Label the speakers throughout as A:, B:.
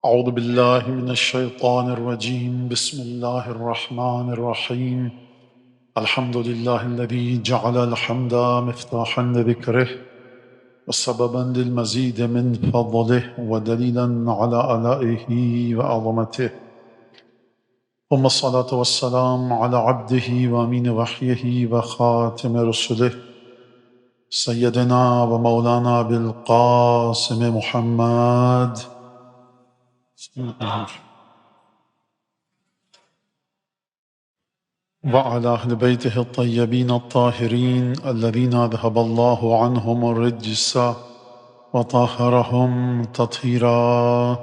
A: أعوذ بالله من الشيطان الرجيم بسم الله الرحمن الرحيم الحمد لله الذي جعل الحمد مفتاحا لذكره وسببا للمزيد من فضله ودليلا على آلائه وعظمته ثم الصلاة والسلام على عبده وأمين وحيه وخاتم رسله سيدنا ومولانا بالقاسم محمد وعلى أهل بيته الطيبين الطاهرين الذين أذهب الله عنهم الرجس وطهرهم تطهيرا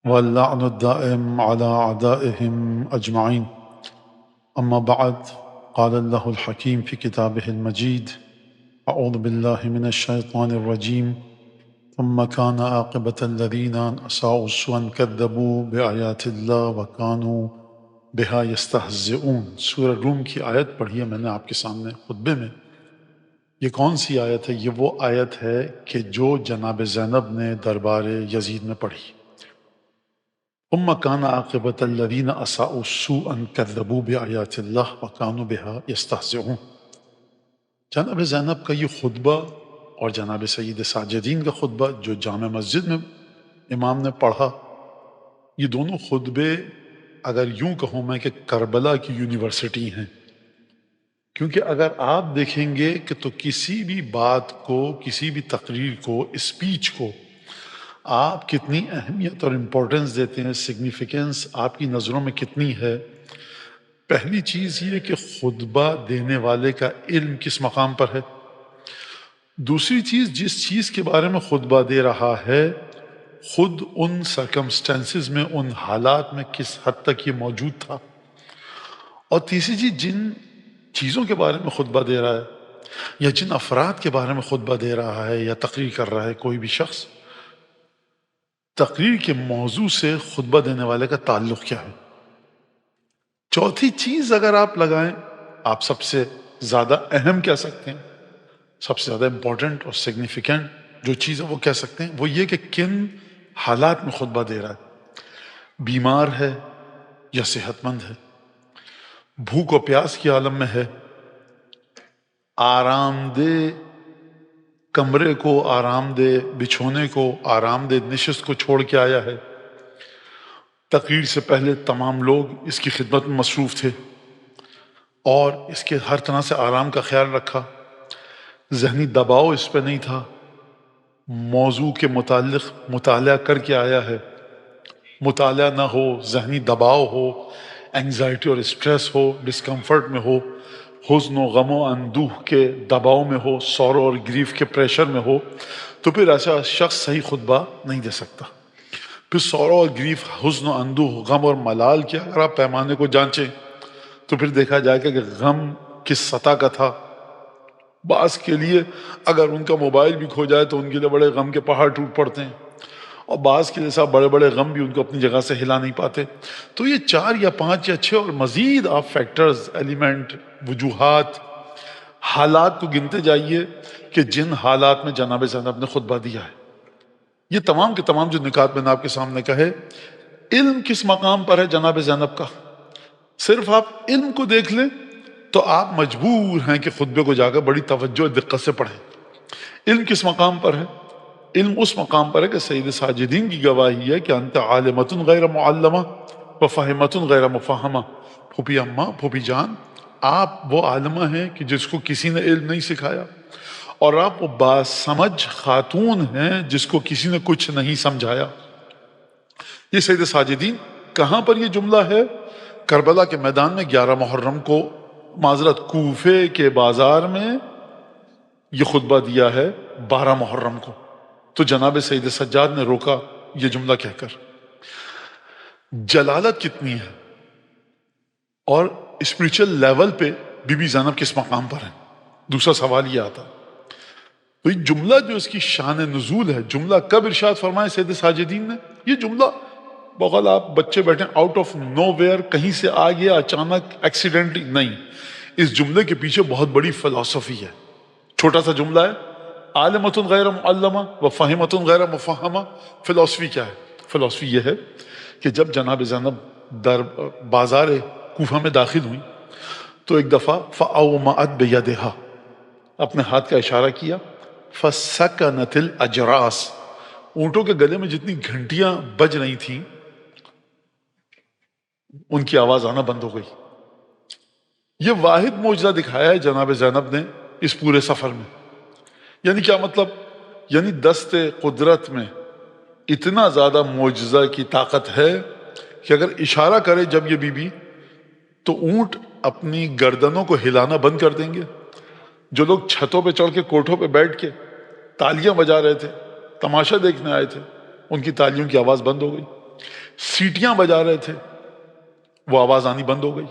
A: واللعن الدائم على أعدائهم أجمعين. أما بعد، قال الله الحكيم في كتابه المجيد: أعوذ بالله من الشيطان الرجيم ثم كان عاقبة الذين أساءوا سوءا كذبوا بآيات الله وكانوا بها يستهزئون. سورہ روم کی آیت پڑھی ہے میں نے آپ کے سامنے خطبے میں. یہ کون سی آیت ہے؟ یہ وہ آیت ہے کہ جو جناب زینب نے دربار یزید میں پڑھی. ثم كان عاقبة الذين أساءوا سوءا كذبوا بآيات الله وكانوا بها يستهزئون. جناب زینب کا یہ خطبہ اور جناب سید ساجدین کا خطبہ جو جامع مسجد میں امام نے پڑھا، یہ دونوں خطبے اگر یوں کہوں میں کہ کربلا کی یونیورسٹی ہیں. کیونکہ اگر آپ دیکھیں گے کہ تو کسی بھی بات کو، کسی بھی تقریر کو، اسپیچ کو آپ کتنی اہمیت اور امپورٹنس دیتے ہیں، سگنیفیکنس آپ کی نظروں میں کتنی ہے. پہلی چیز یہ کہ خطبہ دینے والے کا علم کس مقام پر ہے. دوسری چیز، جس چیز کے بارے میں خطبہ دے رہا ہے خود ان سرکمسٹانسز میں، ان حالات میں کس حد تک یہ موجود تھا. اور تیسری چیز، جن چیزوں کے بارے میں خطبہ دے رہا ہے یا جن افراد کے بارے میں خطبہ دے رہا ہے یا تقریر کر رہا ہے کوئی بھی شخص، تقریر کے موضوع سے خطبہ دینے والے کا تعلق کیا ہے. چوتھی چیز اگر آپ لگائیں، آپ سب سے زیادہ اہم کہہ سکتے ہیں، سب سے زیادہ امپورٹنٹ اور سگنیفیکنٹ جو چیز ہے وہ کہہ سکتے ہیں، وہ یہ کہ کن حالات میں خطبہ دے رہا ہے. بیمار ہے یا صحت مند ہے، بھوک و پیاس کی عالم میں ہے، آرام دہ کمرے کو، آرام دہ بچھونے کو، آرام دہ نشست کو چھوڑ کے آیا ہے. تقریر سے پہلے تمام لوگ اس کی خدمت میں مصروف تھے اور اس کے ہر طرح سے آرام کا خیال رکھا. ذہنی دباؤ اس پہ نہیں تھا. موضوع کے متعلق مطالعہ کر کے آیا ہے. مطالعہ نہ ہو، ذہنی دباؤ ہو، انگزائٹی اور اسٹریس ہو، ڈسکمفرٹ میں ہو، حزن و غم و اندوہ کے دباؤ میں ہو، سورو اور گریف کے پریشر میں ہو، تو پھر ایسا شخص صحیح خطبہ نہیں دے سکتا. پھر سورو اور گریف، حزن و اندوہ، غم اور ملال کے اگر آپ پیمانے کو جانچیں تو پھر دیکھا جائے کہ غم کس سطح کا تھا. بعض کے لیے اگر ان کا موبائل بھی کھو جائے تو ان کے لیے بڑے غم کے پہاڑ ٹوٹ پڑتے ہیں، اور بعض کے جیسا بڑے بڑے غم بھی ان کو اپنی جگہ سے ہلا نہیں پاتے. تو یہ 4 یا 5 یا 6 اور مزید آپ فیکٹرز، ایلیمنٹ، وجوہات، حالات کو گنتے جائیے کہ جن حالات میں جناب زینب نے خطبہ دیا ہے. یہ تمام کے تمام جو نکات میں نے آپ کے سامنے کہے، علم کس مقام پر ہے جناب زینب کا. صرف آپ علم کو دیکھ لیں تو آپ مجبور ہیں کہ خطبے کو جا کر بڑی توجہ دقت سے پڑھیں. علم کس مقام پر ہے؟ علم اس مقام پر ہے کہ سید ساجدین کی گواہی ہے کہ انت عالمۃ غیر معلمہ و فہمۃ غیر مفہمہ. پھوپھی اماں، پھوپھی جان، آپ وہ عالمہ ہیں کہ جس کو کسی نے علم نہیں سکھایا، اور آپ وہ باسمجھ خاتون ہیں جس کو کسی نے کچھ نہیں سمجھایا. یہ سید ساجدین کہاں پر یہ جملہ ہے؟ کربلا کے میدان میں 11 محرم کو، معذرت، کوفے کے بازار میں یہ خطبہ دیا ہے 12 محرم کو. تو جناب سید سجاد نے روکا یہ جملہ کہہ کر. جلالت کتنی ہے اور اسپریچل لیول پہ بی بی زینب کس مقام پر ہے. دوسرا سوال یہ آتا، تو یہ جملہ جو اس کی شان نزول ہے، جملہ کب ارشاد فرمائے سید ساجدین نے؟ یہ جملہ بغل آپ بچے بیٹھے آؤٹ آف نو ویئر کہیں سے آ گیا اچانک ایکسیڈنٹلی نہیں. اس جملے کے پیچھے بہت بڑی فلسفی ہے. چھوٹا سا جملہ ہے عالمۃ غیر معلمہ و فہمۃ غیر مفہمہ. فلسفی کیا ہے؟ فلسفی یہ ہے کہ جب جناب زینب در بازار کوفہ میں داخل ہوئی تو ایک دفعہ فأومأت بیدہا، اپنے ہاتھ کا اشارہ کیا، فسکنت الاجراس، اونٹوں کے گلے میں جتنی گھنٹیاں بج رہی تھیں ان کی آواز آنا بند ہو گئی. یہ واحد معجزہ دکھایا ہے جناب زینب نے اس پورے سفر میں. یعنی کیا مطلب؟ یعنی دست قدرت میں اتنا زیادہ معجزہ کی طاقت ہے کہ اگر اشارہ کرے جب یہ بی بی تو اونٹ اپنی گردنوں کو ہلانا بند کر دیں گے. جو لوگ چھتوں پہ چڑھ کے کوٹھوں پہ بیٹھ کے تالیاں بجا رہے تھے، تماشا دیکھنے آئے تھے، ان کی تالیوں کی آواز بند ہو گئی. سیٹیاں بجا رہے تھے، وہ آواز آنی بند ہو گئی.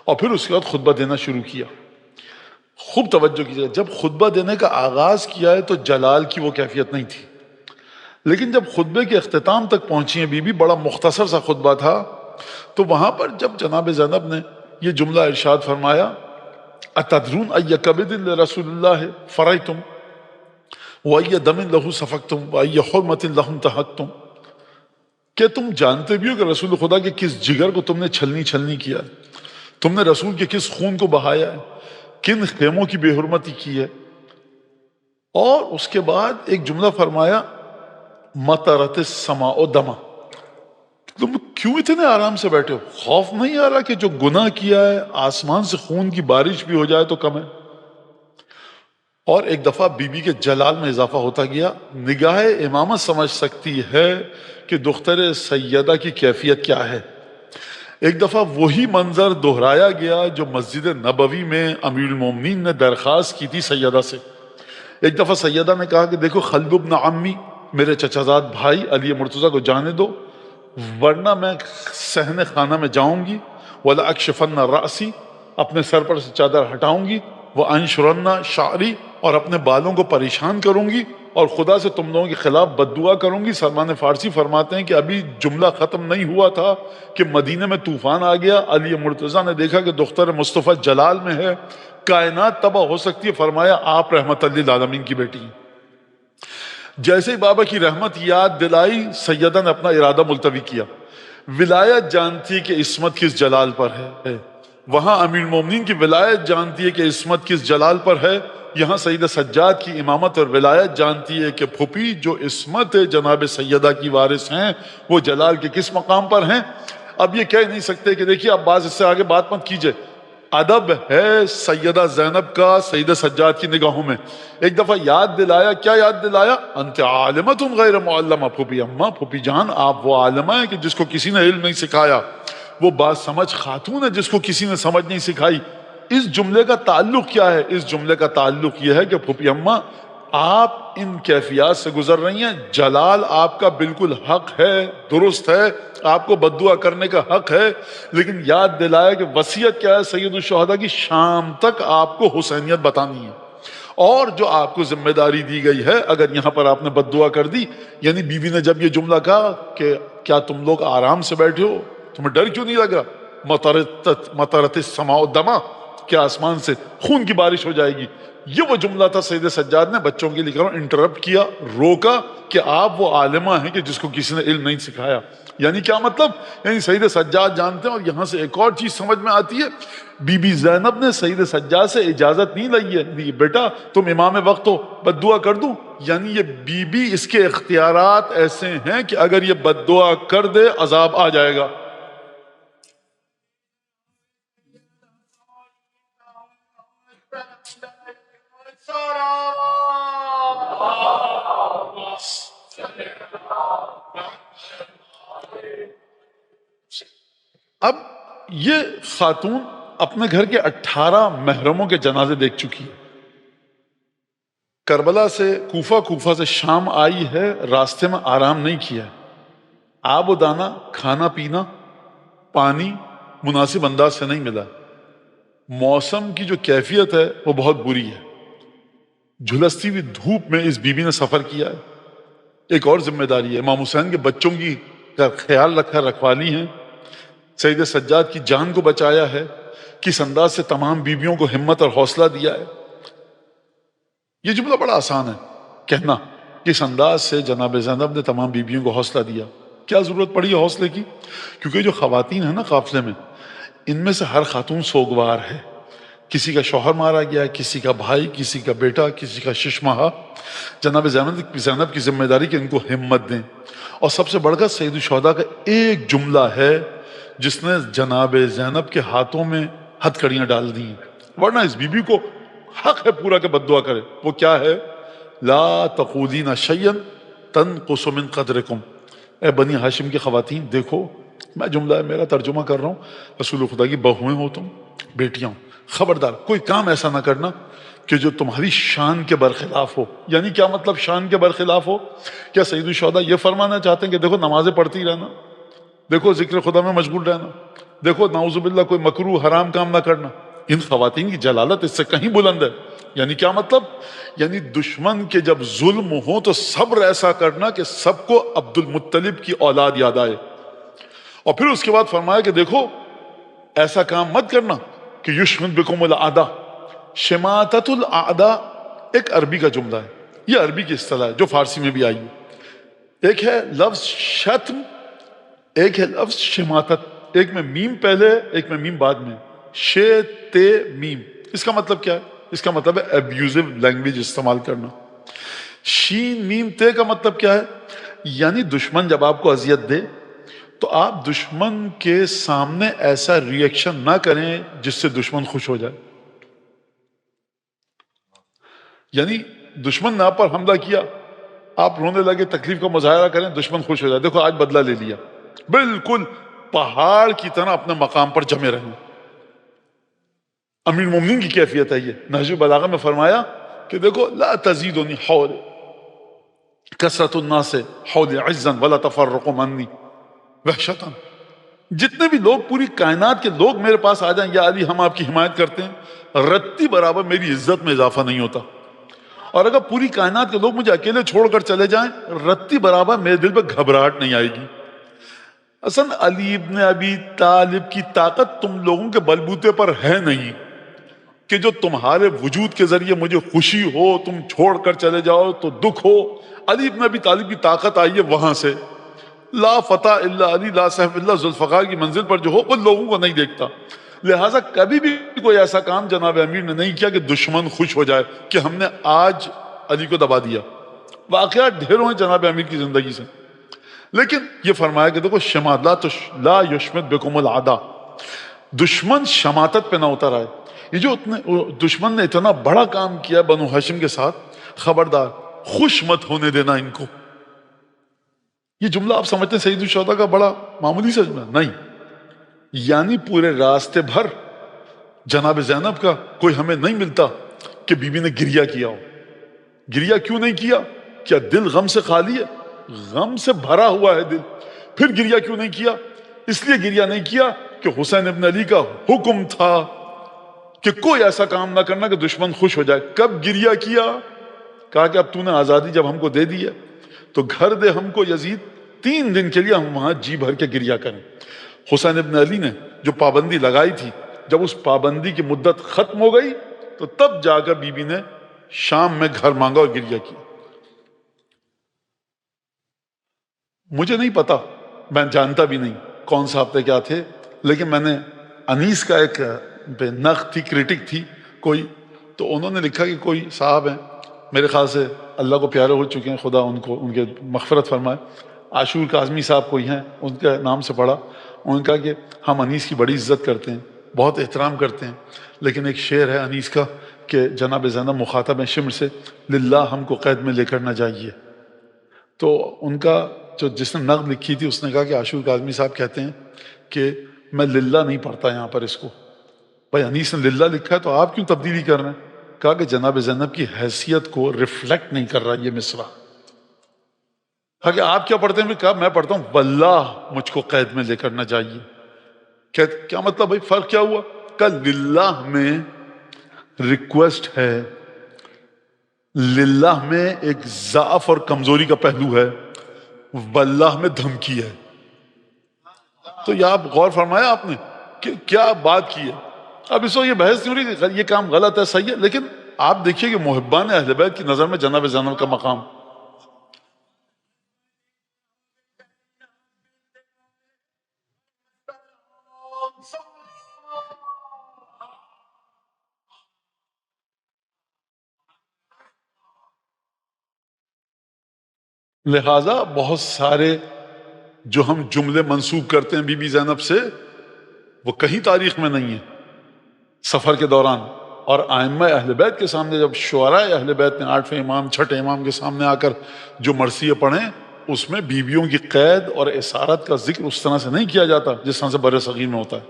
A: اور پھر اس کے بعد خطبہ دینا شروع کیا. خوب توجہ کیجیے، جب خطبہ دینے کا آغاز کیا ہے تو جلال کی وہ کیفیت نہیں تھی، لیکن جب خطبے کے اختتام تک پہنچی ہیں بی بی، بڑا مختصر سا خطبہ تھا، تو وہاں پر جب جناب زینب نے یہ جملہ ارشاد فرمایا اتدرون ای کبد لرسول اللہ فرائتم وای دم لہ سفکتم وای حرمت لہ انتہکتم، کہ تم جانتے بھی ہو کہ رسول خدا کے کس جگر کو تم نے چھلنی چھلنی کیا ہے، تم نے رسول کے کس خون کو بہایا ہے، کن خیموں کی بے حرمتی کی ہے. اور اس کے بعد ایک جملہ فرمایا مطرت السماء دما، تم کیوں اتنے آرام سے بیٹھے ہو؟ خوف نہیں آ رہا کہ جو گناہ کیا ہے آسمان سے خون کی بارش بھی ہو جائے تو کم ہے؟ اور ایک دفعہ بی بی کے جلال میں اضافہ ہوتا گیا. نگاہ امامت سمجھ سکتی ہے کہ دختر سیدہ کی کیفیت کیا ہے. ایک دفعہ وہی منظر دہرایا گیا جو مسجد نبوی میں امیر المومنین نے درخواست کی تھی سیدہ سے. ایک دفعہ سیدہ نے کہا کہ دیکھو خلد ابن عمی، میرے چچازاد بھائی علی مرتضیٰ کو جانے دو، ورنہ میں صحن خانہ میں جاؤں گی، ولا اکشفن رأسی، اپنے سر پر سے چادر ہٹاؤں گی، وانشرن شعری، اور اپنے بالوں کو پریشان کروں گی، اور خدا سے تم لوگوں کے خلاف بد دعا کروں گی. سلمان فارسی فرماتے ہیں کہ ابھی جملہ ختم نہیں ہوا تھا کہ مدینے میں طوفان آ گیا. علی مرتضیٰ نے دیکھا کہ دختر مصطفیٰ جلال میں ہے، کائنات تباہ ہو سکتی ہے، فرمایا آپ رحمت للعالمین کی بیٹی ہیں. جیسے ہی بابا کی رحمت یاد دلائی، سیدہ نے اپنا ارادہ ملتوی کیا. ولایت جانتی ہے کہ عصمت کس جلال پر ہے، وہاں امیر المومنین کی ولایت جانتی ہے کہ عصمت کس جلال پر ہے، یہاں سید سجاد کی امامت اور ولایت جانتی ہے کہ پھوپھی جو عصمت جناب سیدہ کی وارث ہیں وہ جلال کے کس مقام پر ہیں. اب یہ کہہ نہیں سکتے کہ دیکھیے اب بعض اس سے آگے بات مت کیجئے. ادب ہے سیدہ زینب کا سید سجاد کی نگاہوں میں. ایک دفعہ یاد دلایا، کیا یاد دلایا؟ انت عالمۃ غیر معلمہ، پھوپھی اماں، پھوپھی جان آپ وہ عالمہ ہیں کہ جس کو کسی نے علم نہیں سکھایا، وہ بات سمجھ خاتون ہے جس کو کسی نے سمجھ نہیں سکھائی. اس جملے کا تعلق کیا ہے؟ اس جملے کا تعلق یہ ہے کہ پھوپھی اماں آپ ان کیفیات سے گزر رہی ہیں، جلال آپ کا بالکل حق ہے، درست ہے، آپ کو بد دعا کرنے کا حق ہے، لیکن یاد دلایا کہ وصیت کیا ہے سید الشہداء کی، شام تک آپ کو حسینیت بتانی ہے، اور جو آپ کو ذمہ داری دی گئی ہے اگر یہاں پر آپ نے بد دعا کر دی. یعنی بیوی نے جب یہ جملہ کہا کہ کیا تم لوگ آرام سے بیٹھے ہو، تمہیں ڈر کیوں نہیں لگا؟ مطرت السماء دما، کیا آسمان سے خون کی بارش ہو جائے گی؟ یہ وہ جملہ تھا سید سجاد نے بچوں کے لیے انٹرپٹ کیا، روکا کہ آپ وہ عالمہ ہیں کہ جس کو کسی نے علم نہیں سکھایا. یعنی کیا مطلب؟ یعنی سید سجاد جانتے ہیں. اور یہاں سے ایک اور چیز سمجھ میں آتی ہے، بی بی زینب نے سید سجاد سے اجازت نہیں لی ہے، بیٹا تم امام وقت ہو بد دعا کر دوں. یعنی یہ بی بی اس کے اختیارات ایسے ہیں کہ اگر یہ بد دعا کر دے عذاب آ جائے گا. اب یہ خاتون اپنے گھر کے 18 محرموں کے جنازے دیکھ چکی ہے. کربلا سے کوفہ، کوفہ سے شام آئی ہے، راستے میں آرام نہیں کیا ہے، آب و دانہ، کھانا پینا، پانی مناسب انداز سے نہیں ملا. موسم کی جو کیفیت ہے وہ بہت بری ہے. جھلستی ہوئی دھوپ میں اس بیوی نے سفر کیا ہے. ایک اور ذمہ داری ہے، امام حسین کے بچوں کی کا خیال رکھا، رکھوالی ہیں، سید سجاد کی جان کو بچایا ہے، کس انداز سے تمام بیویوں کو ہمت اور حوصلہ دیا ہے. یہ جملہ بڑا آسان ہے کہنا. اس انداز سے جناب زینب نے تمام بیویوں کو حوصلہ دیا. کیا ضرورت پڑی ہے حوصلے کی؟ کیونکہ جو خواتین ہیں نا قافلے میں، ان میں سے ہر خاتون سوگوار ہے. کسی کا شوہر مارا گیا، کسی کا بھائی، کسی کا بیٹا، کسی کا ششمہا. جناب زینب کی ذمہ داری کہ ان کو ہمت دیں. اور سب سے بڑھ کر سید الشہداء کا ایک جملہ ہے جس نے جناب زینب کے ہاتھوں میں ہتھ کڑیاں ڈال دی، ورنہ اس بی بی کو حق ہے پورا کہ بد دعا کرے. وہ کیا ہے؟ لا تقولین شیئا تنقص من قدرکم. اے بنی ہاشم کی خواتین دیکھو، میں جملہ ہے میرا ترجمہ کر رہا ہوں، رسول خدا کی بہویں ہو تم، بیٹیاں ہو، خبردار کوئی کام ایسا نہ کرنا کہ جو تمہاری شان کے برخلاف ہو. یعنی کیا مطلب شان کے برخلاف ہو؟ کیا سید الشہداء یہ فرمانا چاہتے ہیں کہ دیکھو نمازیں پڑھتی رہنا، دیکھو ذکر خدا میں مشغول رہنا، دیکھو نعوذ باللہ کوئی مکروہ حرام کام نہ کرنا؟ ان خواتین کی جلالت اس سے کہیں بلند ہے. یعنی کیا مطلب؟ یعنی دشمن کے جب ظلم ہو تو صبر ایسا کرنا کہ سب کو عبد المطلب کی اولاد یاد آئے. اور پھر اس کے بعد فرمایا کہ دیکھو ایسا کام مت کرنا کہ یشمت بکم الاعداء. شماتت الاعداء ایک عربی کا جملہ ہے، یہ عربی کی اصطلاح ہے جو فارسی میں بھی آئی ہے. ایک ہے لفظ شتم، ایک ہے لفظ شماتت. ایک میں میم پہلے، ایک میں میم بعد میں، شے تے میم. اس کا مطلب کیا ہے؟ اس کا مطلب ہے ابیوزو لینگویج استعمال کرنا. شین میم تے کا مطلب کیا ہے؟ یعنی دشمن جب آپ کو اذیت دے تو آپ دشمن کے سامنے ایسا ری ایکشن نہ کریں جس سے دشمن خوش ہو جائے. یعنی دشمن نے آپ پر حملہ کیا، آپ رونے لگے، تکلیف کا مظاہرہ کریں، دشمن خوش ہو جائے، دیکھو آج بدلہ لے لیا. بالکل پہاڑ کی طرح اپنے مقام پر جمے رہیں. امیر المومنین کی کیفیت ہے یہ. نہج البلاغہ میں فرمایا کہ دیکھو لا تزیدنی حول کثرت الناس حول عزا ولا تفرق منی وحشتا. جتنے بھی لوگ، پوری کائنات کے لوگ میرے پاس آ جائیں، یا علی ہم آپ کی حمایت کرتے ہیں، رتی برابر میری عزت میں اضافہ نہیں ہوتا. اور اگر پوری کائنات کے لوگ مجھے اکیلے چھوڑ کر چلے جائیں، رتی برابر میرے دل پہ گھبراہٹ نہیں آئے گی. اصلا علی ابن ابی طالب کی طاقت تم لوگوں کے بلبوتے پر ہے نہیں کہ جو تمہارے وجود کے ذریعے مجھے خوشی ہو، تم چھوڑ کر چلے جاؤ تو دکھ ہو. علی ابن ابی طالب کی طاقت آئی ہے وہاں سے. لا فتح الا علی لا سیف الا ذوالفقار کی منزل پر جو ہو وہ لوگوں کو نہیں دیکھتا. لہٰذا کبھی بھی کوئی ایسا کام جناب امیر نے نہیں کیا کہ دشمن خوش ہو جائے کہ ہم نے آج علی کو دبا دیا. واقعات ڈھیروں ہیں جناب امیر کی زندگی سے، لیکن یہ فرمایا کہ دیکھو شمات لا یشمت بکم العدا، دشمن شماتت پہ نہ اتر آئے. یہ جو دشمن نے اتنا بڑا کام کیا بنو ہاشم کے ساتھ، خبردار خوش مت ہونے دینا ان کو. یہ جملہ آپ سمجھتے ہیں سید الشہداء کا بڑا معمولی سا جملہ نہیں، یعنی پورے راستے بھر جناب زینب کا کوئی ہمیں نہیں ملتا کہ بی بی نے گریہ کیا ہو. گریہ کیوں نہیں کیا؟ کیا دل غم سے خالی ہے؟ غم سے بھرا ہوا ہے دل. پھر گریہ کیوں نہیں کیا؟ اس لیے گریہ نہیں کیا کہ حسین ابن علی کا حکم تھا کہ کوئی ایسا کام نہ کرنا کہ دشمن خوش ہو جائے. کب گریہ کیا؟ کہا کہ اب تو نے آزادی جب ہم کو دے دی ہے تو گھر دے ہم کو یزید، 3 دن کے لیے ہم وہاں جی بھر کے گریہ کریں. حسین ابن علی نے جو پابندی لگائی تھی، جب اس پابندی کی مدت ختم ہو گئی تو تب جا کر بی بی نے شام میں گھر مانگا اور گریہ کیا. مجھے نہیں پتا، میں جانتا بھی نہیں کون صاحب کیا تھے، لیکن میں نے انیس کا ایک نقد تھی، کرٹک تھی کوئی، تو انہوں نے لکھا کہ کوئی صاحب ہیں میرے خیال سے اللہ کو پیارے ہو چکے ہیں، خدا ان کو ان کے مغفرت فرمائے، عاشور کاظمی صاحب کوئی ہیں، ان کے نام سے پڑھا. انہوں نے کہا کہ ہم انیس کی بڑی عزت کرتے ہیں، بہت احترام کرتے ہیں، لیکن ایک شعر ہے انیس کا کہ جناب زینب مخاطب ہیں شمر سے، للہ ہم کو قید میں لے کر نہ جائیے. تو ان کا جو جس نے نقد لکھی تھی اس نے کہا کہ عاشور کاظمی صاحب کہتے ہیں کہ میں للہ نہیں پڑھتا یہاں پر اس کو. بھائی انیس نے للہ لکھا ہے تو آپ کیوں تبدیلی کر رہے ہیں؟ کہا کہ جناب زینب کی حیثیت کو ریفلیکٹ نہیں کر رہا یہ مصرع. کہا کہ آپ کیا پڑھتے ہیں؟ کہا میں پڑھتا ہوں واللہ مجھ کو قید میں لے کر نہ جائیے. کیا مطلب بھائی فرق کیا ہوا؟ کہ للہ میں ریکویسٹ ہے، للہ میں ایک ضعف اور کمزوری کا پہلو ہے، واللہ میں دھمکی ہے. تو یہ آپ غور فرمایا آپ نے کہ کیا بات کی ہے. اب اس وقت یہ بحث نہیں ہو رہی کہ یہ کام غلط ہے صحیح ہے، لیکن آپ دیکھیے کہ محبان اہل بیت کی نظر میں جناب زینب کا مقام. لہذا بہت سارے جو ہم جملے منسوب کرتے ہیں بی بی زینب سے وہ کہیں تاریخ میں نہیں ہے. سفر کے دوران اور ائمہ اہل بیت کے سامنے جب شعراء اہل بیت نے 8ویں امام 6ٹھے امام کے سامنے آ کر جو مرثیے پڑھیں اس میں بیویوں کی قید اور اسارت کا ذکر اس طرح سے نہیں کیا جاتا جس طرح سے بر صغیر میں ہوتا ہے.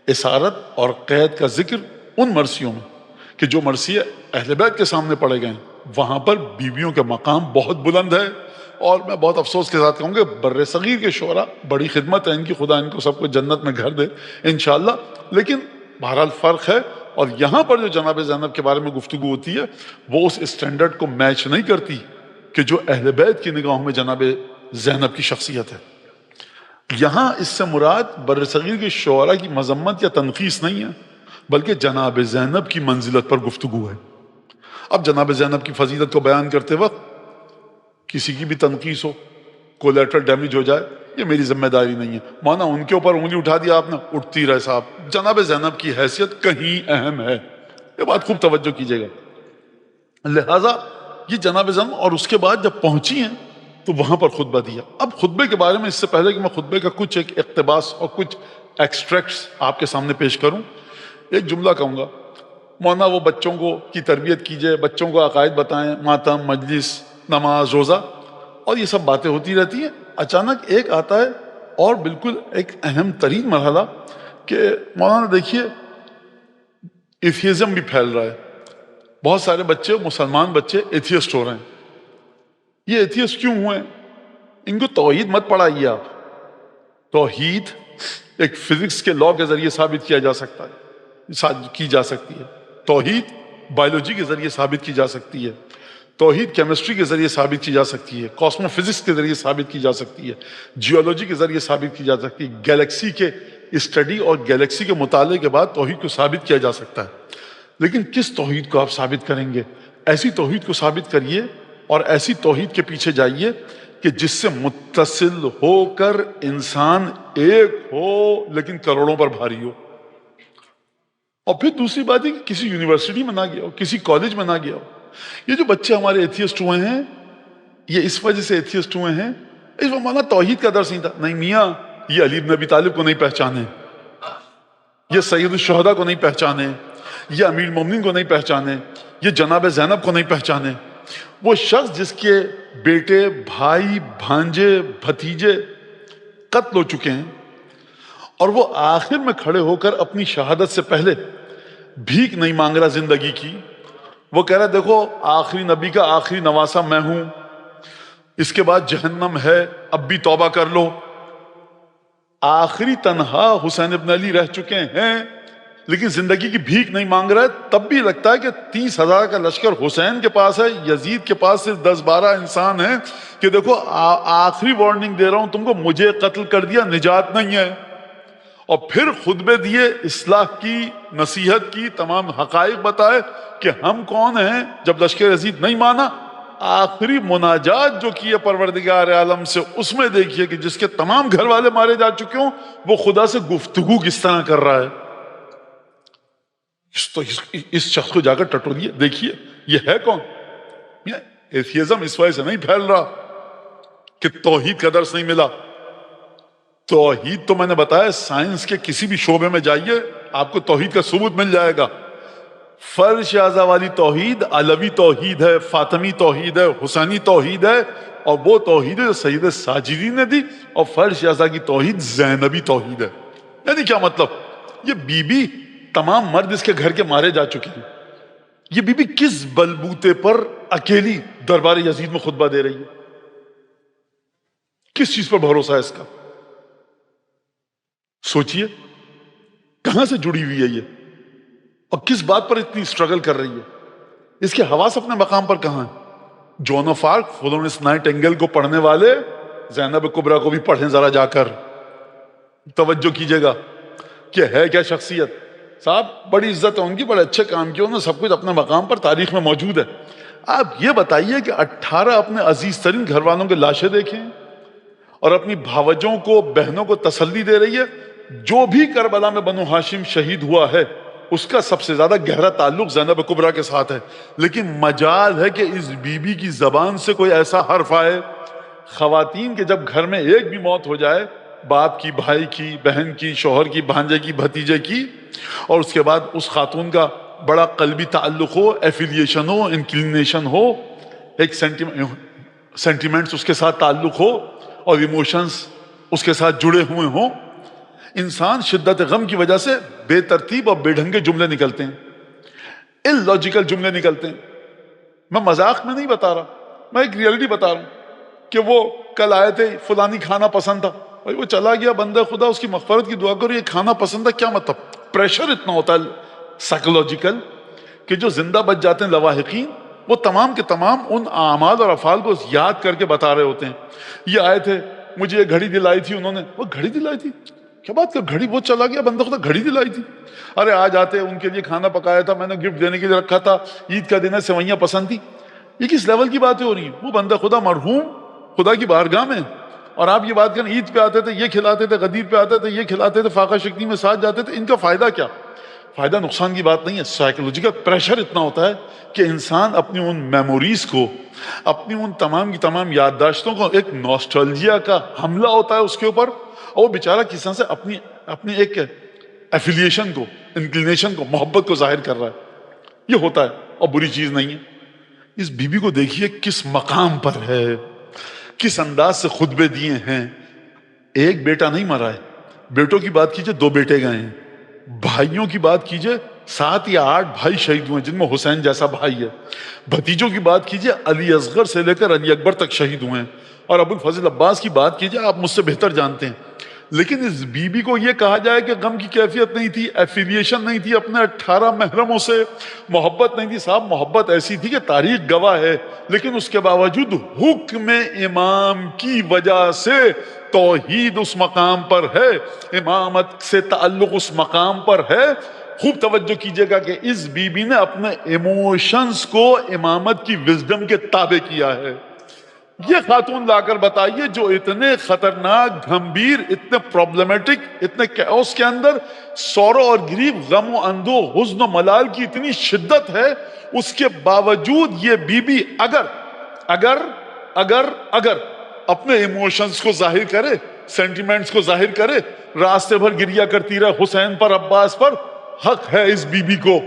A: اسارت اور قید کا ذکر ان مرثیوں میں کہ جو مرثیے اہل بیت کے سامنے پڑھے گئے ہیں وہاں پر بیویوں کا مقام بہت بلند ہے. اور میں بہت افسوس کے ساتھ کہوں گا بر صغیر کے شعراء بڑی خدمت ہے ان کی, خدا ان کو سب کو جنت میں گھر دے انشاءاللہ. لیکن بہرحال فرق ہے. اور یہاں پر جو جناب زینب کے بارے میں گفتگو ہوتی ہے وہ اس اسٹینڈرڈ کو میچ نہیں کرتی کہ جو اہل بیت کی نگاہوں میں جناب زینب کی شخصیت ہے. یہاں اس سے مراد بر صغیر کے شعراء کی مذمت یا تنقیص نہیں ہے بلکہ جناب زینب کی منزلت پر گفتگو ہے. اب جناب زینب کی فضیلت کو بیان کرتے وقت کسی کی بھی تنقیص ہو, کولیٹرل ڈیمیج ہو جائے, یہ میری ذمہ داری نہیں ہے. مانا ان کے اوپر انگلی اٹھا دیا آپ نے, اٹھتی رہے صاحب. جناب زینب کی حیثیت کہیں اہم ہے, یہ بات خوب توجہ کیجیے گا. لہذا یہ جناب زینب اور اس کے بعد جب پہنچی ہیں تو وہاں پر خطبہ دیا. اب خطبے کے بارے میں اس سے پہلے کہ میں خطبے کا کچھ ایک اقتباس اور کچھ ایکسٹریکٹس آپ کے سامنے پیش کروں, ایک جملہ کہوں گا. مولانا وہ بچوں کو کی تربیت کیجئے, بچوں کو عقائد بتائیں, ماتم, مجلس, نماز, روزہ اور یہ سب باتیں ہوتی رہتی ہیں. اچانک ایک آتا ہے اور بالکل ایک اہم ترین مرحلہ کہ مولانا دیکھیے ایتھیزم بھی پھیل رہا ہے, بہت سارے بچے مسلمان بچے ایتھیسٹ ہو رہے ہیں. یہ ایتھیسٹ کیوں ہوئے ہیں؟ ان کو توحید مت پڑھائیے آپ. توحید ایک فزکس کے لا کے ذریعے ثابت کیا جا سکتا ہے, کی جا سکتی ہے. توحید بایولوجی کے ذریعے ثابت کی جا سکتی ہے. توحید کیمسٹری کے ذریعے ثابت کی جا سکتی ہے, کاسمو فزکس کے ذریعے ثابت کی جا سکتی ہے, جیولوجی کے ذریعے ثابت کی جا سکتی ہے. گیلیکسی کے اسٹڈی اور گیلیکسی کے مطالعے کے بعد توحید کو ثابت کیا جا سکتا ہے. لیکن کس توحید کو آپ ثابت کریں گے؟ ایسی توحید کو ثابت کریے اور ایسی توحید کے پیچھے جائیے کہ جس سے متصل ہو کر انسان ایک ہو لیکن کروڑوں پر بھاری ہو. اور پھر دوسری بات ہے کہ کسی یونیورسٹی میں نہ گیا ہو, کسی کالج میں نہ گیا ہو. یہ جو بچے ہمارے ایتھیسٹ ہوئے ہیں یہ اس وجہ سے ایتھیسٹ ہوئے ہیں, اس میں مانا توحید کا درس نہیں تھا. نہیں میاں, یہ علی بن ابی طالب کو نہیں پہچانے, یہ سید الشہداء کو نہیں پہچانے, یہ امیر المومنین کو نہیں پہچانے, یہ جناب زینب کو نہیں پہچانے. وہ شخص جس کے بیٹے, بھائی, بھانجے, بھتیجے قتل ہو چکے ہیں اور وہ آخر میں کھڑے ہو کر اپنی شہادت سے پہلے بھیک نہیں مانگ رہا زندگی کی. وہ کہہ رہا دیکھو آخری نبی کا آخری نواسا میں ہوں, اس کے بعد جہنم ہے, اب بھی توبہ کر لو. آخری تنہا حسین ابن علی رہ چکے ہیں لیکن زندگی کی بھیک نہیں مانگ رہا ہے. تب بھی لگتا ہے کہ 30,000 کا لشکر حسین کے پاس ہے, یزید کے پاس صرف 10-12 انسان ہیں کہ دیکھو آخری وارننگ دے رہا ہوں تم کو, مجھے قتل کر دیا نجات نہیں ہے. اور پھر خطبے دیے, اصلاح کی, نصیحت کی, تمام حقائق بتائے کہ ہم کون ہیں. جب لشکر یزید نہیں مانا, آخری مناجات جو کی ہے پروردگار عالم سے, اس میں دیکھیے کہ جس کے تمام گھر والے مارے جا چکے ہوں وہ خدا سے گفتگو کس طرح کر رہا ہے. اس شخص کو جا کر ٹٹولیے, دیکھیے یہ ہے کون. ایتھیزم اس وجہ سے نہیں پھیل رہا کہ توحید کا درس نہیں ملا. توحید تو میں نے بتایا سائنس کے کسی بھی شعبے میں جائیے آپ کو توحید کا ثبوت مل جائے گا. فرش اعظم والی توحید علوی توحید ہے, فاطمی توحید ہے, حسینی توحید ہے, اور وہ توحید ہے جو سید ساجدین نے دی. اور فرش اعظم کی توحید زینبی توحید ہے. یعنی کیا مطلب؟ یہ بی بی تمام مرد اس کے گھر کے مارے جا چکے ہیں, یہ بی بی کس بلبوتے پر اکیلی دربار یزید میں خطبہ دے رہی ہے؟ کس چیز پر بھروسہ ہے اس کا؟ سوچئے کہاں سے جڑی ہوئی ہے یہ اور کس بات پر اتنی سٹرگل کر رہی ہے. اس کے حواس اپنے مقام پر کہاں ہیں؟ Joan of Arc, Florence Nightingale کو پڑھنے والے زینب کبریٰ کو بھی پڑھیں ذرا جا کر, توجہ کیجئے گا کہ ہے کیا شخصیت. صاحب بڑی عزت ہے ان کی، بڑے اچھے کام کیے انہوں نے، سب کچھ اپنے مقام پر تاریخ میں موجود ہے۔ آپ یہ بتائیے کہ 18 اپنے عزیز ترین گھر والوں کے لاشیں دیکھیں اور اپنی بھاوجوں کو، بہنوں کو تسلی دے رہی ہے۔ جو بھی کربلا میں بنو ہاشم شہید ہوا ہے اس کا سب سے زیادہ گہرا تعلق زینب کبریٰ کے ساتھ ہے، لیکن مجال ہے کہ اس بی بی کی زبان سے کوئی ایسا حرف آئے۔ خواتین کے جب گھر میں ایک بھی موت ہو جائے، باپ کی، بھائی کی، بہن کی، شوہر کی، بھانجے کی، بھتیجے کی، اور اس کے بعد اس خاتون کا بڑا قلبی تعلق ہو، ایفیلیشن ہو، انکلینیشن ہو، ایک سینٹیمنٹس اس کے ساتھ تعلق ہو اور ایموشنز اس کے ساتھ جڑے ہوئے ہوں، انسان شدت غم کی وجہ سے بے ترتیب اور بے ڈھنگے جملے نکلتے ہیں، ان لاجیکل جملے نکلتے ہیں۔ میں مذاق میں نہیں بتا رہا، میں ایک ریئلٹی بتا رہا ہوں کہ وہ کل آئے تھے، فلانی کھانا پسند تھا، بھائی وہ چلا گیا بندہ خدا، اس کی مغفرت کی دعا کرو، یہ کھانا پسند تھا کیا مطلب؟ پریشر اتنا ہوتا ہے سائیکولوجیکل کہ جو زندہ بچ جاتے ہیں لواحقین، وہ تمام کے تمام ان اعمال اور افعال کو یاد کر کے بتا رہے ہوتے ہیں۔ یہ آئے تھے، مجھے یہ گھڑی دلائی تھی انہوں نے، وہ گھڑی دلائی تھی، کیا بات کر، گھڑی، وہ چلا گیا بندہ خدا، گھڑی دلائی تھی، ارے آج آتے ان کے لیے کھانا پکایا تھا، میں نے گفٹ دینے کے لیے رکھا تھا، عید کا دن ہے، سوئیاں پسند تھی۔ یہ کس لیول کی باتیں ہو رہی ہیں؟ وہ بندہ خدا مرحوم خدا کی بارگاہ میں، اور آپ یہ بات کریں عید پہ آتے تھے یہ کھلاتے تھے، غدیر پہ آتے تھے یہ کھلاتے تھے، فاقہ شکتی میں ساتھ جاتے تھے، ان کا فائدہ کیا؟ فائدہ نقصان کی بات نہیں ہے، سائیکولوجیکل پریشر اتنا ہوتا ہے کہ انسان اپنی ان میموریز کو، اپنی ان تمام کی تمام یادداشتوں کو، ایک نوسٹالجیا کا حملہ ہوتا ہے اس کے اوپر، اور وہ بیچارہ کس طرح سے اپنی ایک ایفیلیشن کو، انکلینیشن کو، محبت کو ظاہر کر رہا ہے۔ یہ ہوتا ہے اور بری چیز نہیں ہے۔ اس بی بی کو دیکھیے کس مقام پر ہے، کس انداز سے خطبے دیے ہیں۔ ایک بیٹا نہیں مرا ہے، بیٹوں کی بات کیجئے 2 بیٹے گئے ہیں، بھائیوں کی بات کیجئے 7 یا 8 بھائی شہید ہوئے جن میں حسین جیسا بھائی ہے، بھتیجوں کی بات کیجئے علی اصغر سے لے کر علی اکبر تک شہید ہوئے ہیں، اور ابو الفضل عباس کی بات کیجئے، آپ مجھ سے بہتر جانتے ہیں۔ لیکن اس بی بی کو یہ کہا جائے کہ غم کی کیفیت نہیں تھی، ایفیلیشن نہیں تھی، اپنے 18 محرموں سے محبت نہیں تھی۔ صاحب محبت ایسی تھی کہ تاریخ گواہ ہے، لیکن اس کے باوجود حکم امام کی وجہ سے توحید اس مقام پر ہے، امامت سے تعلق اس مقام پر ہے۔ خوب توجہ کیجئے گا کہ اس بی بی نے اپنے ایموشنز کو امامت کی وزڈم کے تابع کیا ہے۔ یہ خاتون لا کر بتائیے جو اتنے خطرناک، گھمبیر، اتنے پرابلمیٹک، اتنے کیوس کے اندر سورو اور گریف، غم و اندو، حزن و ملال کی اتنی شدت ہے، اس کے باوجود یہ بی بی اگر اپنے ایموشنز کو ظاہر کرے، سینٹیمنٹس کو ظاہر کرے، راستے بھر گریا کرتی رہے حسین پر، عباس پر، حق ہے اس بی بی کو،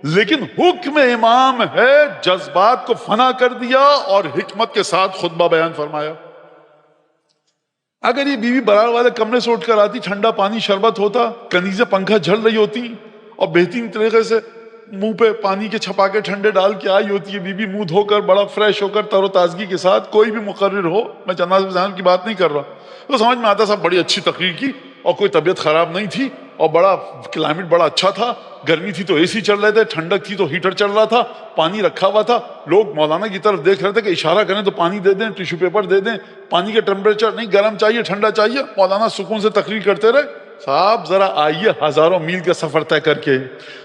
A: لیکن حکم امام ہے، جذبات کو فنا کر دیا اور حکمت کے ساتھ خطبہ بیان فرمایا۔ اگر یہ بیوی برار والے کمرے سے اٹھ کر آتی، ٹھنڈا پانی شربت ہوتا، کنیزیں پنکھا جھل رہی ہوتی، اور بہترین طریقے سے منہ پہ پانی کے چھپاکے ٹھنڈے ڈال کے آئی ہوتی ہے بیوی، منہ دھو کر بڑا فریش ہو کر تر و تازگی کے ساتھ، کوئی بھی مقرر ہو، میں جنازہ ذہن کی بات نہیں کر رہا، تو سمجھ میں آتا صاحب بڑی اچھی تقریر کی، اور کوئی طبیعت خراب نہیں تھی، اور بڑا کلائمیٹ بڑا اچھا تھا، گرمی تھی تو اے سی چل رہے تھے، ٹھنڈک تھی تو ہیٹر چل رہا تھا، پانی رکھا ہوا تھا، لوگ مولانا کی طرف دیکھ رہے تھے کہ اشارہ کریں تو پانی دے دیں، ٹیشو پیپر دے دیں، پانی کے ٹیمپریچر نہیں گرم چاہیے ٹھنڈا چاہیے، مولانا سکون سے تقریر کرتے رہے۔ صاحب ذرا آئیے ہزاروں میل کا سفر طے کر کے،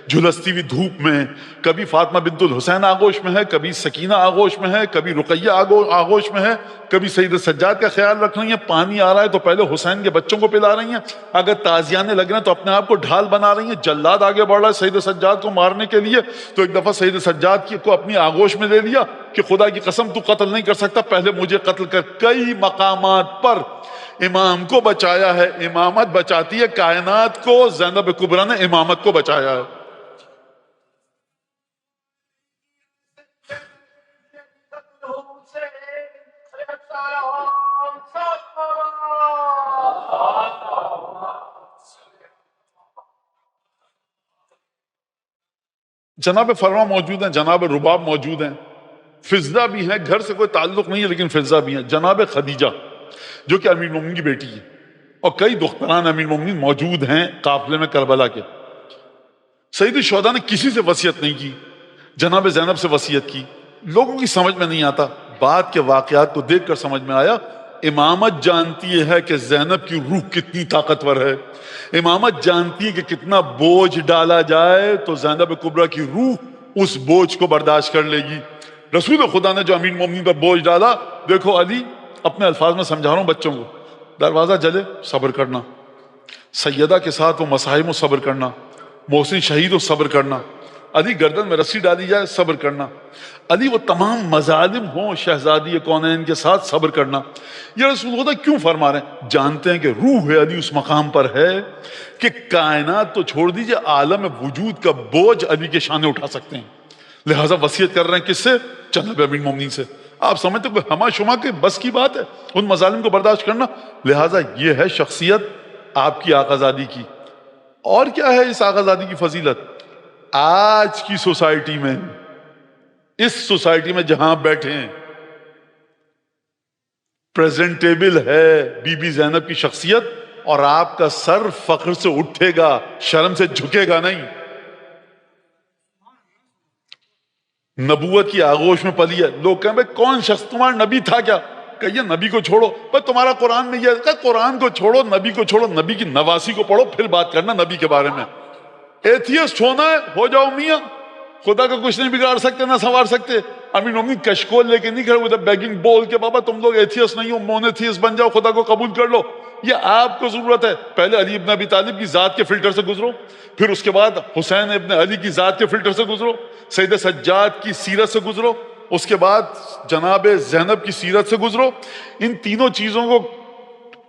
A: جھلستی ہوئی دھوپ میں، کبھی فاطمہ بنت الحسین آغوش میں ہے، کبھی سکینہ آغوش میں ہے، کبھی رقیہ آغوش میں ہے، کبھی سید سجاد کا خیال رکھ رہی ہیں، پانی آ رہا ہے تو پہلے حسین کے بچوں کو پلا رہی ہیں، اگر تازیانے لگ رہے ہیں تو اپنے آپ کو ڈھال بنا رہی ہیں، جلاد آگے بڑھ رہا ہے سید سجاد کو مارنے کے لیے، تو ایک دفعہ سید سجاد کو اپنی آغوش میں لے لیا کہ خدا کی قسم تو قتل نہیں کر سکتا، پہلے مجھے قتل کر۔ کئی مقامات پر امام کو بچایا ہے، امامت بچاتی ہے کائنات کو، زینب کبریٰ نے امامت کو بچایا ہے۔ جناب فرما موجود ہیں، جناب رباب موجود ہیں، فضہ بھی ہیں، گھر سے کوئی تعلق نہیں ہے لیکن فضہ بھی ہیں، جناب خدیجہ جو کہ امیر المومنین کی بیٹی ہے، اور کئی دختران امیر المومنین موجود ہیں قافلے میں کربلا کے۔ سید الشہداء نے کسی سے وصیت نہیں کی، جناب زینب سے وصیت کی۔ لوگوں کی سمجھ میں نہیں آتا، بعد کے واقعات کو دیکھ کر سمجھ میں آیا امامت جانتی ہے کہ زینب کی روح کتنی طاقتور ہے، امامت جانتی ہے کہ کتنا بوجھ ڈالا جائے تو زینب کبریٰ کی روح اس بوجھ کو برداشت کر لے گی۔ رسول خدا نے جو امیر المومنین پر بوجھ ڈالا، دیکھو علی، اپنے الفاظ میں سمجھا رہا ہوں بچوں کو، دروازہ جلے صبر کرنا، سیدہ کے ساتھ وہ مصائب و صبر کرنا، محسن شہید و صبر کرنا، علی گردن میں رسی ڈالی جائے صبر کرنا، علی وہ تمام مظالم ہوں شہزادی کونین کے ساتھ صبر کرنا۔ یہ رسول خدا کیوں فرما رہے ہیں؟ جانتے ہیں کہ روح علی اس مقام پر ہے کہ کائنات تو چھوڑ دیجئے، عالم وجود کا بوجھ علی کے شانے اٹھا سکتے ہیں، لہٰذا وصیت کر رہے ہیں کس سے؟ جناب امیر المومنین سے۔ آپ سمجھتے کہ ہما شما کے بس کی بات ہے ان مظالم کو برداشت کرنا؟ لہٰذا یہ ہے شخصیت آپ کی آقازادی کی۔ اور کیا ہے اس آقازادی کی فضیلت؟ آج کی سوسائٹی میں، اس سوسائٹی میں جہاں بیٹھے ہیں، پریزنٹیبل ہے بی بی زینب کی شخصیت، اور آپ کا سر فخر سے اٹھے گا، شرم سے جھکے گا نہیں۔ نبوت کی آغوش میں پلی ہے، لوگ کہیں بھائی کون شخص تمہارا نبی تھا کیا؟ کہیے نبی کو چھوڑو، بھائی تمہارا قرآن میں یہ ہے، قرآن کو چھوڑو، نبی کو چھوڑو، نبی کی نواسی کو پڑھو، پھر بات کرنا نبی کے بارے میں۔ ایتھیسٹ ہونا ہے، ہو جاؤ میاں، خدا کا کچھ نہیں بگاڑ سکتے نہ سنوار سکتے۔ امیر المومنین کشکول لے کے نہیں کھڑے ادھر بیگنگ بول کے بابا تم لوگ ایتھیسٹ نہیں ہو، مونوتھیسٹ بن جاؤ، خدا کو قبول کر لو۔ یہ آپ کو ضرورت ہے، پہلے علی ابن ابی طالب کی ذات کے فلٹر سے گزرو، پھر اس کے بعد حسین ابن علی کی ذات کے فلٹر سے گزرو، سید سجاد کی سیرت سے گزرو، اس کے بعد جناب زینب کی سیرت سے گزرو۔ ان تینوں چیزوں کو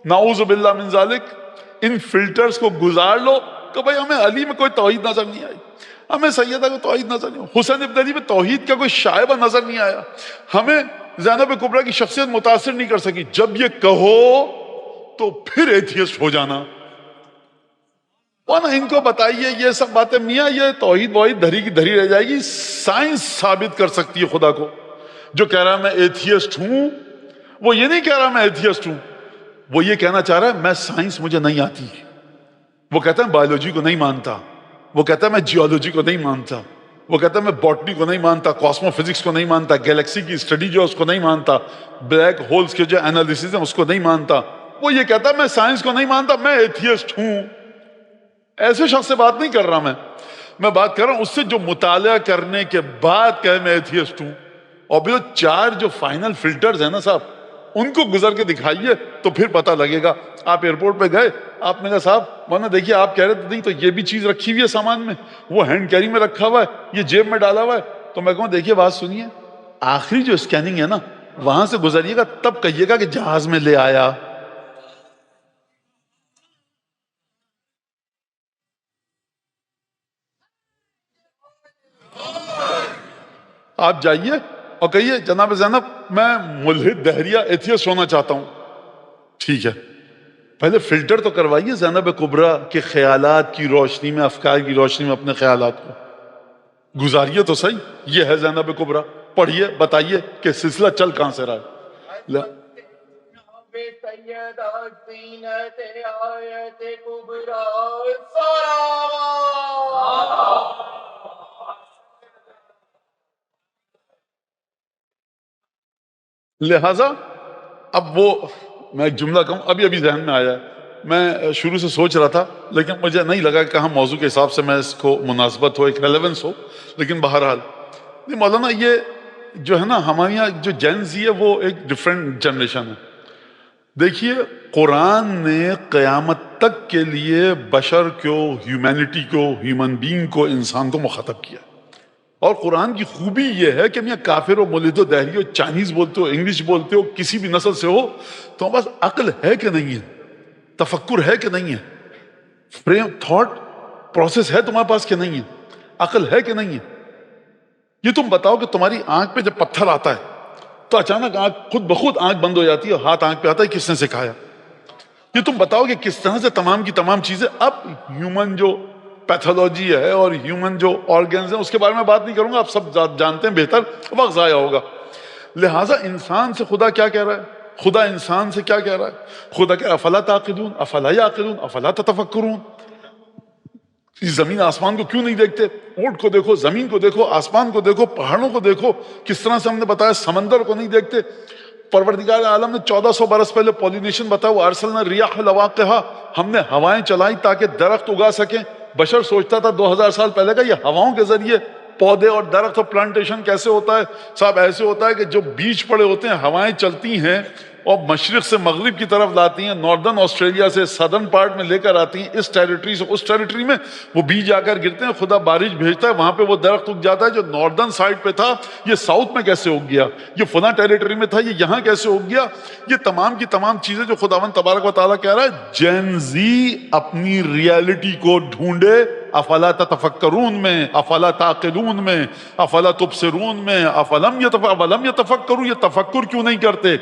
A: نعوذ باللہ من ذالک، ان فلٹرز کو گزار لو کہ بھائی ہمیں علی میں کوئی توحید نظر نہیں آئی، ہمیں سیدہ کو توحید نظر نہیں آئی، حسین ابن علی میں توحید کا کوئی شائبہ نظر نہیں آیا، ہمیں زینب کبریٰ کی شخصیت متاثر نہیں کر سکی۔ جب یہ کہو تو پھر ایتھیسٹ ہو جانا، ورنہ ان کو بتائیے یہ سب باتیں میاں یہ توحید واحید دھری کی دھری رہ جائے گی، سائنس ثابت کر سکتی ہے خدا کو۔ جو کہہ رہا ہے میں ایتھیسٹ ہوں، وہ یہ نہیں کہہ رہا میں ایتھیسٹ ہوں، وہ یہ کہنا چاہ رہا ہے میں سائنس مجھے نہیں آتی۔ وہ کہتا ہے بایولوجی کو نہیں مانتا، وہ کہتا ہے میں جیولوجی کو نہیں مانتا، وہ کہتا ہے میں باٹنی کو نہیں مانتا، کاسمو فزکس کو نہیں مانتا، گیلیکسی کی اسٹڈی جو ہے اس کو نہیں مانتا، بلیک ہولز کے جو انالیسز ہیں اس کو نہیں مانتا۔ وہ یہ کہتا ہے میں سائنس کو نہیں مانتا، میں ایتھیسٹ ہوں۔ ایسے شخص سے بات نہیں کر رہا میں بات کر رہا ہوں اس سے جو مطالعہ کرنے کے بعد کہے میں ایتھیسٹ ہوں۔ اور بھی چار جو فائنل فلٹرز ہیں نا صاحب، ان کو گزر کے دکھائیے تو پھر پتہ لگے گا۔ آپ ایئرپورٹ پہ گئے، آپ نے کہا صاحب ورنہ دیکھیے آپ کہہ رہے تھے نہیں تو یہ بھی چیز رکھی ہوئی ہے سامان میں، وہ ہینڈ کیری میں رکھا ہوا ہے، یہ جیب میں ڈالا ہوا ہے، تو میں کہوں دیکھیے بات سنیے، آخری جو اسکیننگ ہے نا وہاں سے گزریے گا تب کہیے گا کہ جہاز میں لے آیا۔ آپ جائیے اور کہیے جناب زینب میں ملحد دہریہ ایتھیسٹ ہونا چاہتا ہوں، ٹھیک ہے، پہلے فلٹر تو کروائیے زینب کبریٰ کے خیالات کی روشنی میں، افکار کی روشنی میں اپنے خیالات کو گزاریے تو صحیح۔ یہ ہے زینب کبریٰ، پڑھیے بتائیے کہ سلسلہ چل کہاں سے رہا ہے۔ لہٰذا اب وہ میں ایک جملہ کہوں ابھی ذہن میں آیا ہے، میں شروع سے سوچ رہا تھا لیکن مجھے نہیں لگا کہ کہاں موضوع کے حساب سے میں اس کو مناسبت ہو، ایک ریلیونس ہو، لیکن بہرحال مولانا یہ جو ہے نا ہمارے یہاں جو جین زی ہے وہ ایک ڈیفرنٹ جنریشن ہے۔ دیکھیے قرآن نے قیامت تک کے لیے بشر کو، ہیومینٹی کو، ہیومن بینگ کو، انسان کو مخاطب کیا، اور قرآن کی خوبی یہ ہے کہ میاں کافر ہو، ملحد ہو، دہری ہو، چائنیز بولتے ہو، انگلش بولتے ہو، کسی بھی نسل سے ہو، تو بس عقل ہے کہ نہیں ہے، تفکر ہے کہ نہیں ہے، فریم تھاٹ پروسیس ہے تمہارے پاس کہ نہیں ہے، عقل ہے کہ نہیں ہے۔ یہ تم بتاؤ کہ تمہاری آنکھ پہ جب پتھر آتا ہے تو اچانک آنکھ خود بخود آنکھ بند ہو جاتی ہے اور ہاتھ آنکھ پہ آتا ہے، کس نے سکھایا؟ یہ تم بتاؤ کہ کس طرح سے تمام کی تمام چیزیں، اب ہیومن جو پیتھولوجی ہے اور ہیومن جو آرگنز ہیں اس کے بارے میں بات نہیں کروں گا، آپ سب جانتے ہیں بہتر، وقت ضائع ہوگا۔ لہٰذا انسان سے خدا کیا کہہ رہا ہے؟ خدا انسان سے کیا کہہ رہا ہے؟ خدا کہہ رہا ہے افلا تعقلون، افلا یعقلون، افلا تتفکرون۔ اس زمین آسمان کو کیوں نہیں دیکھتے؟ اونٹ کو دیکھو، زمین کو دیکھو، آسمان کو دیکھو، پہاڑوں کو دیکھو، کس طرح سے ہم نے بتایا سمندر کو نہیں دیکھتے۔ پروردگار عالم نے 1400 برس پہلے پولینیشن بتایا، وہ ارسلنا الریاح لواقحا، ہم نے ہوائیں چلائی تاکہ درخت اگا سکیں. بشر سوچتا تھا 2000 سال پہلے کا یہ ہواؤں کے ذریعے پودے اور درخت اور پلانٹیشن کیسے ہوتا ہے. صاحب ایسے ہوتا ہے کہ جو بیج پڑے ہوتے ہیں ہوائیں چلتی ہیں اور مشرق سے مغرب کی طرف لاتی ہیں، ناردرن آسٹریلیا سے سدرن پارٹ میں لے کر آتی ہیں، اس ٹیریٹری سے اس ٹیریٹری میں وہ بیج آ کر گرتے ہیں، خدا بارش بھیجتا ہے، وہاں پہ وہ درخت اگ جاتا ہے. جو ناردرن سائڈ پہ تھا یہ ساؤتھ میں کیسے اگ گیا، یہ فلاں ٹیریٹری میں تھا یہ یہاں کیسے اگ گیا. یہ تمام کی تمام چیزیں جو خداوند تبارک و تعالیٰ کہہ رہا ہے، جین زی اپنی ریالٹی کو ڈھونڈے. افلا تتفکرون میں، افلا تعقلون میں، افلا تبصرون میں، اولم یتفکروا، یہ تفکر کیوں نہیں کرتے.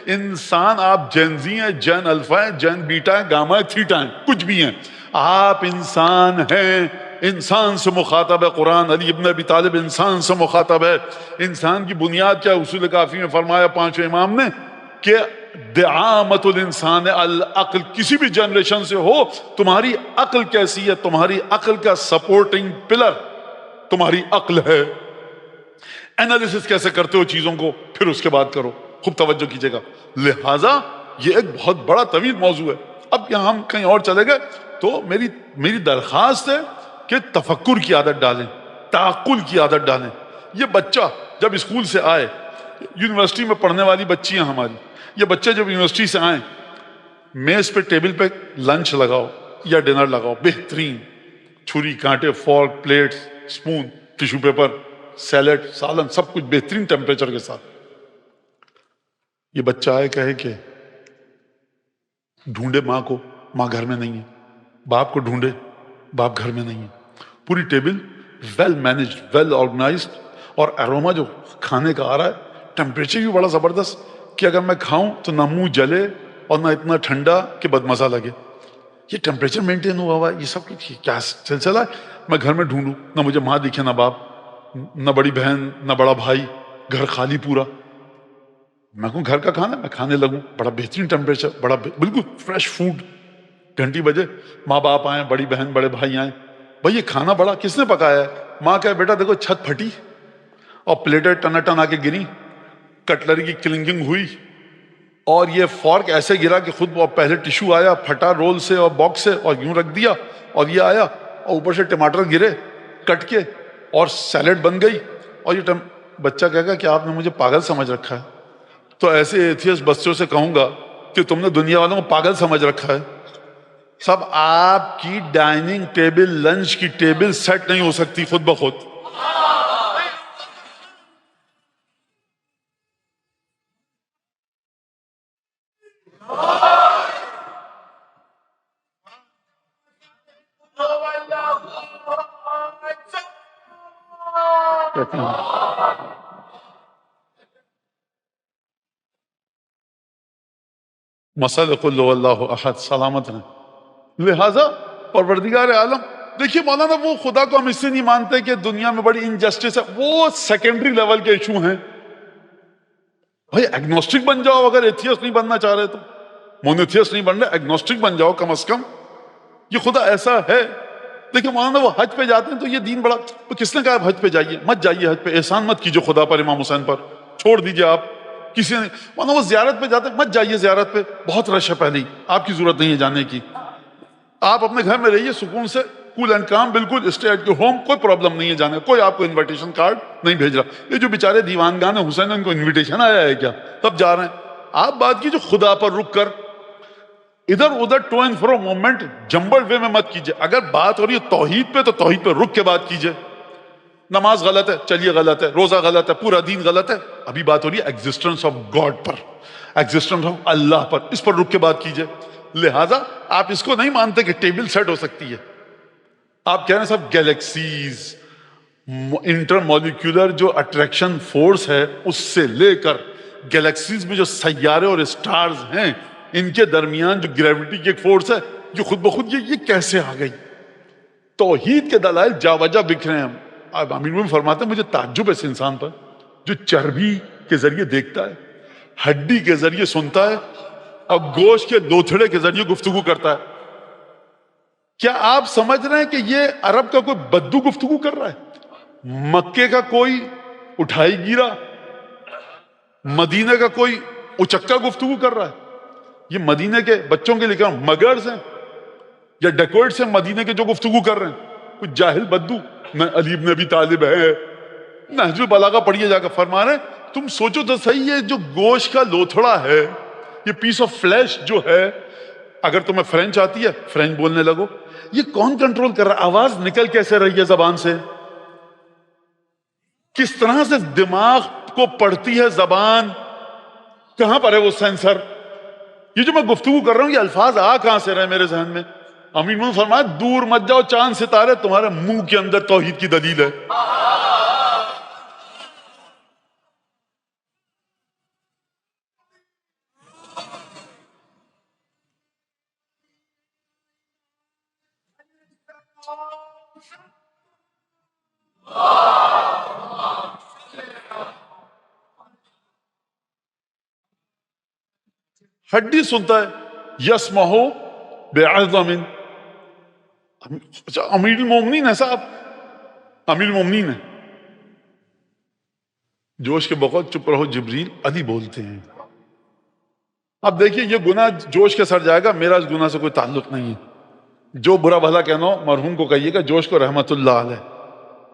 A: انسان آپ جین زی ہیں، جین الفا ہیں، جین بیٹا ہیں، گاما ہیں، تھیٹا ہیں، کچھ بھی ہیں، آپ انسان ہیں. انسان سے مخاطب ہے قرآن. علی ابن ابی طالب انسان سے مخاطب ہے. انسان کی بنیاد کیا؟ اصول کافی میں فرمایا پانچویں امام نے کہ دعامت الانسان العقل. کسی بھی جنریشن سے ہو، تمہاری عقل کیسی ہے؟ تمہاری عقل کا سپورٹنگ پلر تمہاری عقل ہے. انالیسس کیسے کرتے ہو چیزوں کو، پھر اس کے بعد کرو. خوب توجہ کیجیے گا. لہٰذا یہ ایک بہت بڑا طویل موضوع ہے. اب یہاں ہم کہیں اور چلے گئے تو میری درخواست ہے کہ تفکر کی عادت ڈالیں، تعقل کی عادت ڈالیں. یہ بچہ جب اسکول سے آئے، یونیورسٹی میں پڑھنے والی بچی ہیں ہماری، یہ بچے جب یونیورسٹی سے آئیں، میز پہ ٹیبل پہ لنچ لگاؤ یا ڈنر لگاؤ، بہترین چھری کانٹے، fork, plate, spoon, tissue paper, salad, سالن، سب کچھ بہترین ٹیمپریچر کے ساتھ. یہ بچہ آئے کہے کہ ڈھونڈے ماں کو، ماں گھر میں نہیں ہے. باپ کو ڈھونڈے، باپ گھر میں نہیں ہے. پوری table well managed, well organised, اور اروما جو کھانے کا آ رہا ہے، ٹیمپریچر بھی بڑا زبردست کہ اگر میں کھاؤں تو نہ منہ جلے اور نہ اتنا ٹھنڈا کہ بدمزہ لگے. یہ ٹیمپریچر مینٹین ہوا ہوا ہے. یہ سب کیا سلسلہ ہے؟ میں گھر میں ڈھونڈوں، نہ مجھے ماں دکھے، نہ باپ، نہ بڑی بہن، نہ بڑا بھائی، گھر خالی پورا. میں کہوں گھر کا کھانا، میں کھانے لگوں، بڑا بہترین ٹیمپریچر، بڑا بالکل فریش فوڈ. گھنٹی بجے، ماں باپ آئیں، بڑی بہن بڑے بھائی آئیں. بھائی یہ کھانا بڑا کس نے پکایا ہے؟ ماں کہے بیٹا دیکھو چھت پھٹی اور پلیٹیں ٹنا آ کے گری، کٹلری کی کلنگنگ ہوئی، اور یہ فورک ایسے گرا کہ خود پہلے ٹیشو آیا، پھٹا رول سے اور باکس سے، اور یوں رکھ دیا، اور یہ آیا، اور اوپر سے ٹماٹر گرے کٹ کے، اور سیلڈ بن گئی. اور یہ بچہ کہے گا کہ آپ نے مجھے پاگل سمجھ رکھا ہے. تو ایسے ایتھیسٹ بچوں سے کہوں گا کہ تم نے دنیا والوں کو پاگل سمجھ رکھا ہے. سب آپ کی ڈائننگ ٹیبل، لنچ کی ٹیبل سیٹ نہیں ہو سکتی خود بخود. مسئلہ قل هو اللہ احد سلامت ہیں. لہذا پروردگار عالم، دیکھیے مولانا، وہ خدا کو ہم اس سے نہیں مانتے کہ دنیا میں بڑی انجسٹس ہے، وہ سیکنڈری لیول کے ایشو ہیں. بھائی ایگنوسٹک بن جاؤ، اگر ایتھیسٹ نہیں بننا چاہ رہے تو، مونوتھیسٹ نہیں بن رہے، ایگنوسٹک بن جاؤ کم از کم. یہ خدا ایسا ہے. دیکھیں مولانا، وہ حج پہ جاتے ہیں تو یہ دین بڑا، کس نے کہا آپ حج پہ جائیے؟ مت جائیے حج پہ، احسان مت کیجیے خدا پر، امام حسین پر، چھوڑ دیجیے آپ. کسی نے مولانا وہ زیارت پہ جاتے ہیں، مت جائیے زیارت پہ، بہت رش ہے پہلے ہی، آپ کی ضرورت نہیں ہے جانے کی. آپ اپنے گھر میں رہیے سکون سے، کول اینڈ کام، بالکل اسٹے ایٹ یور ہوم، کوئی پرابلم نہیں ہے جانے، کوئی آپ کو انویٹیشن کارڈ نہیں بھیج رہا. یہ جو بیچارے دیوانگان حسین، ان کو انویٹیشن آیا ہے کیا؟ تب جا رہے ہیں. آپ بات کیجیے خدا پر رک کر، ادھر ادھر to and fro movement jumble way میں مت کیجیے. اگر بات ہو رہی ہے توحید پہ تو توحید پہ رک کے بات کیجیے. نماز غلط ہے، چلیے غلط ہے، روزہ غلط ہے، پورا دین غلط ہے. ابھی بات ہو رہی ہے ایگزسٹنس آف گاڈ پر، ایگزسٹنس آف اللہ پر، اس پر رک کے بات کیجیے. لہٰذا آپ اس کو نہیں مانتے کہ ٹیبل سیٹ ہو سکتی ہے. آپ کہہ رہے ہیں صاحب گیلیکسیز، انٹر مولیکولر جو اٹریکشن فورس ہے اس سے لے کر گیلیکسیز میں جو سیارے اور اسٹارز ہیں، ان کے درمیان جو گریوٹی کی ایک فورس ہے، جو خود بخود یہ کیسے آ گئی؟ توحید کے دلائل جا وجہ بکھرے ہیں. اب امیر فرماتے ہیں مجھے تعجب ہے اس انسان پر جو چربی کے ذریعے دیکھتا ہے، ہڈی کے ذریعے سنتا ہے، اور گوشت کے لوتھڑے کے ذریعے گفتگو کرتا ہے. کیا آپ سمجھ رہے ہیں کہ یہ عرب کا کوئی بدو گفتگو کر رہا ہے؟ مکے کا کوئی اٹھائی گیرا، مدینہ کا کوئی اچکا گفتگو کر رہا ہے؟ یہ مدینے کے بچوں کے لیے مگرز ہیں یا ڈیکورڈس ہیں مدینے کے جو گفتگو کر رہے ہیں؟ کچھ جاہل بدو نہ علی بن ابی طالب ہے، نہج البلاغہ پڑھیے جا کر، فرما رہے ہیں تم سوچو تو صحیح، یہ جو گوشت کا لوتھڑا ہے، یہ پیس آف فلیش جو ہے، اگر تمہیں فرینچ آتی ہے فرینچ بولنے لگو، یہ کون کنٹرول کر رہا ہے؟ آواز نکل کیسے رہی ہے زبان سے؟ کس طرح سے دماغ کو پڑھتی ہے زبان؟ کہاں پر ہے وہ سینسر؟ یہ جو میں گفتگو کر رہا ہوں یہ الفاظ آ کہاں سے رہے میرے ذہن میں؟ امین نے فرمایا دور مت جاؤ، چاند ستارے تمہارے منہ کے اندر توحید کی دلیل ہے۔ ہڈی سنتا ہے، یسمعو بعظم۔ امیر المومنین ہے صاحب، امیر المومنین ہے۔ جوش کے بغوت چپ رہو جبریل، علی بولتے ہیں۔ اب دیکھیے یہ گناہ جوش کے سر جائے گا، میرا اس گناہ سے کوئی تعلق نہیں ہے۔ جو برا بھلا کہنا ہو مرحوم کو کہیے گا، جوش کو رحمت اللہ علیہ،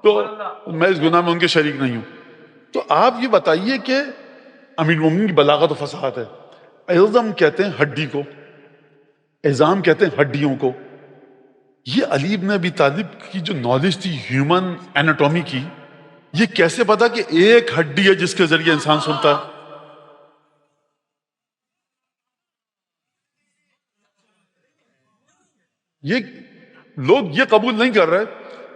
A: تو میں اس گناہ میں ان کے شریک نہیں ہوں۔ تو آپ یہ بتائیے کہ امیر المومنین کی بلاغت و فصاحت ہے۔ عظم کہتے ہیں ہڈی کو، عظام کہتے ہیں ہڈیوں کو۔ یہ علی بن ابی طالب کی جو نالج تھی ہیومن ایناٹومی کی، یہ کیسے پتا کہ ایک ہڈی ہے جس کے ذریعے انسان سنتا ہے؟ یہ لوگ یہ قبول نہیں کر رہے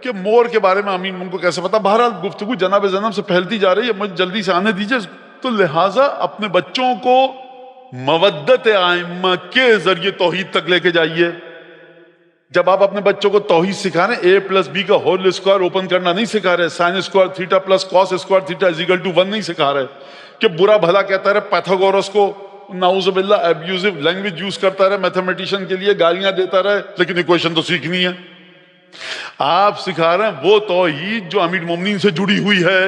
A: کہ مور کے بارے میں امین کو کیسے پتا۔ بہرحال گفتگو جناب زینب سے پھیلتی جا رہی ہے، مجھے جلدی سے آنے دیجیے۔ تو لہٰذا اپنے بچوں کو مودت ائمہ کے ذریعے توحید تک لے کے جائیے۔ جب آپ اپنے بچوں کو توحید سکھا رہے ہیں، a+b کا ہول اسکوائر اوپن کرنا نہیں سکھا رہے، sine square theta plus cos square theta is equal to 1 نہیں سکھا رہے، کہ برا بھلا کہتا رہے، پیتھاگورس کو نعوذ باللہ ابیوزو لینگویج یوز کرتا رہے، میتھمیٹیشین کے لیے گالیاں دیتا رہے، لیکن ایکویشن تو سیکھنی ہے۔ آپ سکھا رہے ہیں وہ توحید جو امیر مومنین سے جڑی ہوئی ہے۔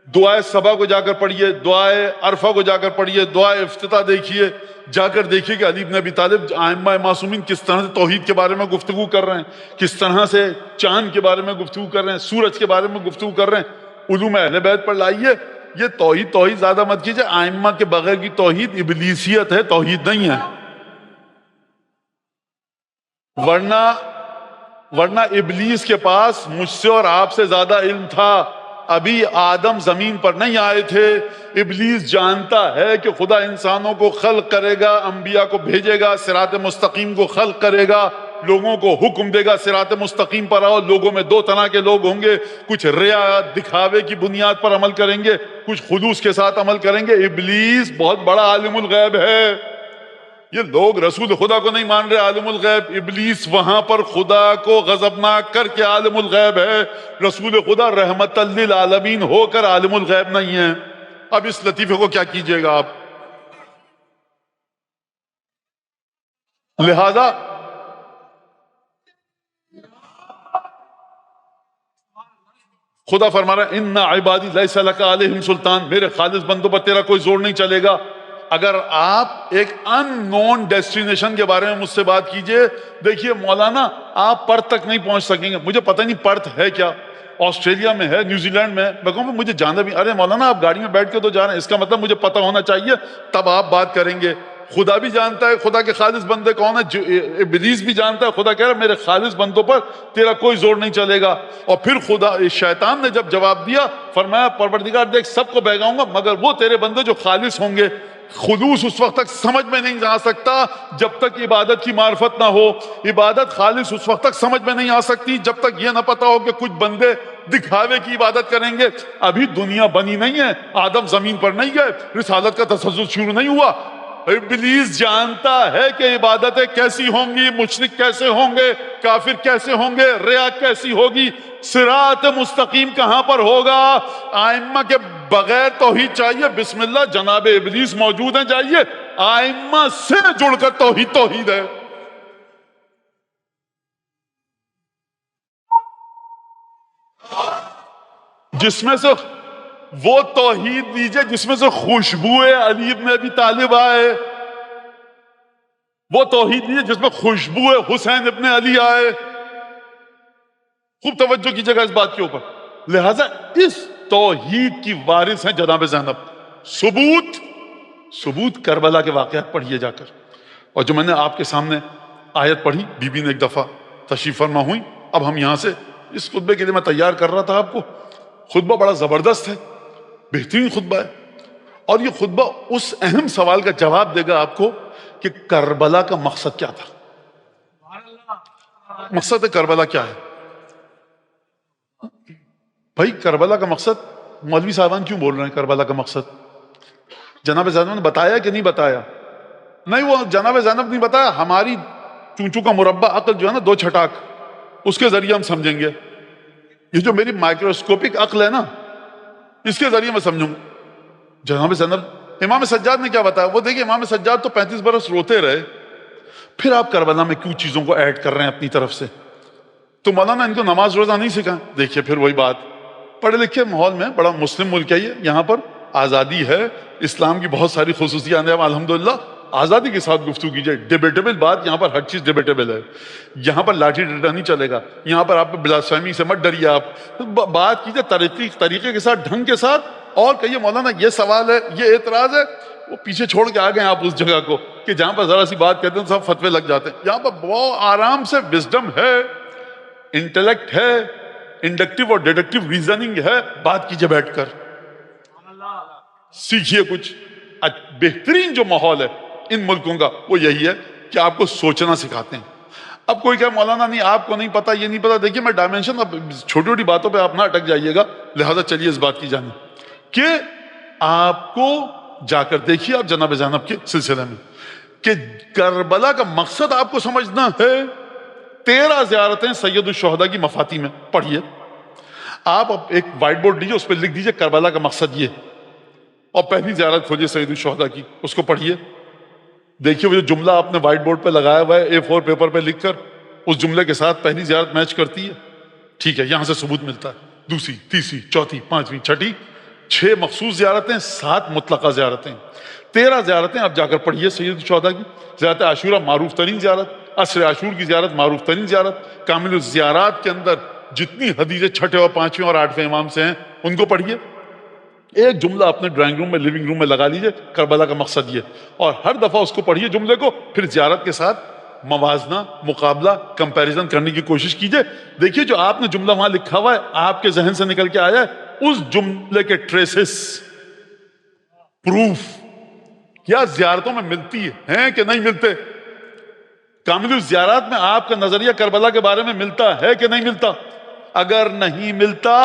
A: دعائے صبا کو جا کر پڑھیے، دعائے عرفہ کو جا کر پڑھیے، دعائے افتتاح دیکھیے، جا کر دیکھیے کہ علی بن ابی طالب ائمہ معصومین کس طرح سے توحید کے بارے میں گفتگو کر رہے ہیں، کس طرح سے چاند کے بارے میں گفتگو کر رہے ہیں، سورج کے بارے میں گفتگو کر رہے ہیں۔ علوم اہل بیت پر لائیے۔ یہ توحید زیادہ مت کیجیے، ائمہ کے بغیر کی توحید ابلیسیت ہے، توحید نہیں ہے۔ ورنہ ابلیس کے پاس مجھ سے اور آپ سے زیادہ علم تھا، ابھی آدم زمین پر نہیں آئے تھے۔ ابلیس جانتا ہے کہ خدا انسانوں کو خلق کرے گا، انبیاء کو بھیجے گا، صراط مستقیم کو خلق کرے گا، لوگوں کو حکم دے گا صراط مستقیم پر آؤ۔ لوگوں میں دو طرح کے لوگ ہوں گے، کچھ ریا دکھاوے کی بنیاد پر عمل کریں گے، کچھ خلوص کے ساتھ عمل کریں گے۔ ابلیس بہت بڑا عالم الغیب ہے۔ یہ لوگ رسول خدا کو نہیں مان رہے عالم الغیب، ابلیس وہاں پر خدا کو غضبناک کر کے عالم الغیب ہے، رسول خدا رحمت للعالمین ہو کر عالم الغیب نہیں ہے۔ اب اس لطیفے کو کیا کیجئے گا آپ؟ لہذا خدا فرما رہا ہے ان عبادی لیس لک علیہم سلطان، میرے خالص بندوں پر تیرا کوئی زور نہیں چلے گا۔ اگر آپ ایک ان نون ڈیسٹینیشن کے بارے میں مجھ سے بات کیجئے، دیکھیے مولانا آپ پرت تک نہیں پہنچ سکیں گے، مجھے پتہ نہیں پرت ہے کیا، آسٹریلیا میں ہے، نیوزی لینڈ میں ہے، میں کہوں مجھے جانا بھی، ارے مولانا آپ گاڑی میں بیٹھ کے تو جا رہے ہیں، اس کا مطلب مجھے پتہ ہونا چاہیے، تب آپ بات کریں گے۔ خدا بھی جانتا ہے خدا کے خالص بندے کون ہیں، ابلیس بھی جانتا ہے، خدا کہہ رہا ہے میرے خالص بندوں پر تیرا کوئی زور نہیں چلے گا۔ اور پھر خدا شیطان نے جب جواب دیا، فرمایا پروردگار دیکھ سب کو بہگاؤں گا مگر وہ تیرے بندے جو خالص ہوں گے۔ خلوص اس وقت تک سمجھ میں نہیں آ سکتا جب تک عبادت کی معرفت نہ ہو، عبادت خالص اس وقت تک سمجھ میں نہیں آ سکتی جب تک یہ نہ پتا ہو کہ کچھ بندے دکھاوے کی عبادت کریں گے۔ ابھی دنیا بنی نہیں ہے، آدم زمین پر نہیں گئے، رسالت کا تسلسل شروع نہیں ہوا۔ ابلیس جانتا ہے کہ عبادتیں کیسی ہوں گی، مشرک کیسے ہوں گے، کافر کیسے ہوں گے، ریا کیسی ہوگی، صراط مستقیم کہاں پر ہوگا۔ ائمہ کے بغیر توحید چاہیے، بسم اللہ، جناب ابلیس موجود ہیں، جائیے ائمہ سے جڑ کر توحید ہے۔ جس میں سے وہ توحید دیجئے جس میں سے خوشبو علی ابن ابی طالب آئے، وہ توحید دیجئے جس میں خوشبو حسین ابن علی آئے. خوب توجہ کیجیے گا اس بات کے اوپر. لہذا اس توحید کی وارث ہیں جناب زینب. ثبوت کربلا کے واقعات پڑھیے جا کر. اور جو میں نے آپ کے سامنے آیت پڑھی، بی بی نے ایک دفعہ تشریف فرما ہوئی. اب ہم یہاں سے اس خطبے کے لیے میں تیار کر رہا تھا آپ کو. خطبہ بڑا زبردست ہے، بہترین خطبہ ہے، اور یہ خطبہ اس اہم سوال کا جواب دے گا آپ کو کہ کربلا کا مقصد کیا تھا. مقصد کربلا کیا ہے بھائی؟ کربلا کا مقصد مولوی صاحبان کیوں بول رہے ہیں کربلا کا مقصد؟ جناب زینب نے بتایا کہ نہیں بتایا؟ نہیں، وہ جناب زینب نہیں بتایا. ہماری چونچو کا مربع عقل جو ہے نا، دو چھٹاک، اس کے ذریعے ہم سمجھیں گے. یہ جو میری مائکروسکوپک عقل ہے نا، اس کے ذریعے میں سمجھوں. جناب زینب، امام سجاد نے کیا بتایا؟ وہ دیکھیں، امام سجاد تو 35 برس روتے رہے، پھر آپ کربلا میں کیوں چیزوں کو ایڈ کر رہے ہیں اپنی طرف سے؟ تو مولانا ان کو نماز روزہ نہیں سکھا؟ دیکھیے پھر وہی بات. پڑھے لکھے ماحول میں، بڑا مسلم ملک ہے یہ، یہاں پر آزادی ہے، اسلام کی بہت ساری خصوصیات ہیں. الحمدللہ آزادی کے ساتھ گفتگو کیجئے. ڈیبیٹیبل بات، یہاں پر ہر چیز ڈیبیٹیبل ہے. یہاں پر لاٹھی ڈنڈا نہیں چلے گا. یہاں پر آپ بلاسفیمی سے مت ڈریے. آپ بات کیجئے طریقے کے ساتھ، ڈھنگ کے ساتھ، اور کہیے مولانا یہ سوال ہے، یہ اعتراض ہے. وہ پیچھے چھوڑ کے آ گئے آپ اس جگہ کو کہ جہاں پر ذرا سی بات کہتے ہیں سب فتوے لگ جاتے ہیں. یہاں پر بہت آرام سے وزڈم ہے، انٹلیکٹ ہے، انڈکٹیو اور ڈیڈکٹیو ریزننگ ہے. بات کیجئے بیٹھ کر، سیکھیے کچھ. بہترین جو ماحول ہے ان ملکوں کا وہ یہی ہے کہ آپ کو سوچنا سکھاتے ہیں. اب کوئی کہ مولانا نہیں آپ کو نہیں پتا، یہ نہیں پتا. دیکھیے میں ڈائمنشن، اب چھوٹی چھوٹی باتوں پہ آپ نہ اٹک جائیے گا. لہذا چلیے اس بات کی جانب کہ آپ کو جا کر دیکھیے آپ جناب زینب کے سلسلے میں کہ کربلا کا مقصد آپ کو سمجھنا ہے. 13 زیارتیں سید الشہداء کی مفاتی میں پڑھیے. آپ ایک وائٹ بورڈ لیجیے، اس پہ لکھ دیجیے کربلا کا مقصد یہ، اور پہلی زیارت کھوجیے سید الشہداء کی، اس کو پڑھیے. دیکھیے وہ جو جملہ آپ نے وائٹ بورڈ پہ لگایا ہوا ہے A4 پیپر پہ لکھ کر، اس جملے کے ساتھ پہلی زیارت میچ کرتی ہے. ٹھیک ہے، یہاں سے ثبوت ملتا ہے. دوسری، تیسری، چوتھی، پانچویں، چھٹی، 6 مخصوص زیارتیں، 7 مطلقہ زیارتیں، 13 زیارتیں. آپ جا کر پڑھیے سید الشہداء کی. زیارت عاشورہ معروف ترین زیارت، عصر عاشور کی زیارت معروف ترین زیارت. کامل الزیارات کے اندر جتنی حدیثیں 6 اور 5 اور 8 امام سے ہیں ان کو پڑھیے. ایک جملہ اپنے ڈرائنگ روم میں، لیونگ روم میں لگا لیجئے، کربلا کا مقصد یہ، اور ہر دفعہ اس کو پڑھیے جملے کو. پھر زیارت کے ساتھ موازنہ، مقابلہ، کمپیریزن کرنے کی کوشش کیجئے. دیکھیے جو آپ نے جملہ وہاں لکھا ہوا ہے، آپ کے ذہن سے نکل کے آیا ہے، اس جملے کے ٹریسز، پروف کیا زیارتوں میں ملتی ہیں کہ نہیں ملتے؟ کامل الزیارات میں آپ کا نظریہ کربلا کے بارے میں ملتا ہے کہ نہیں ملتا؟ اگر نہیں ملتا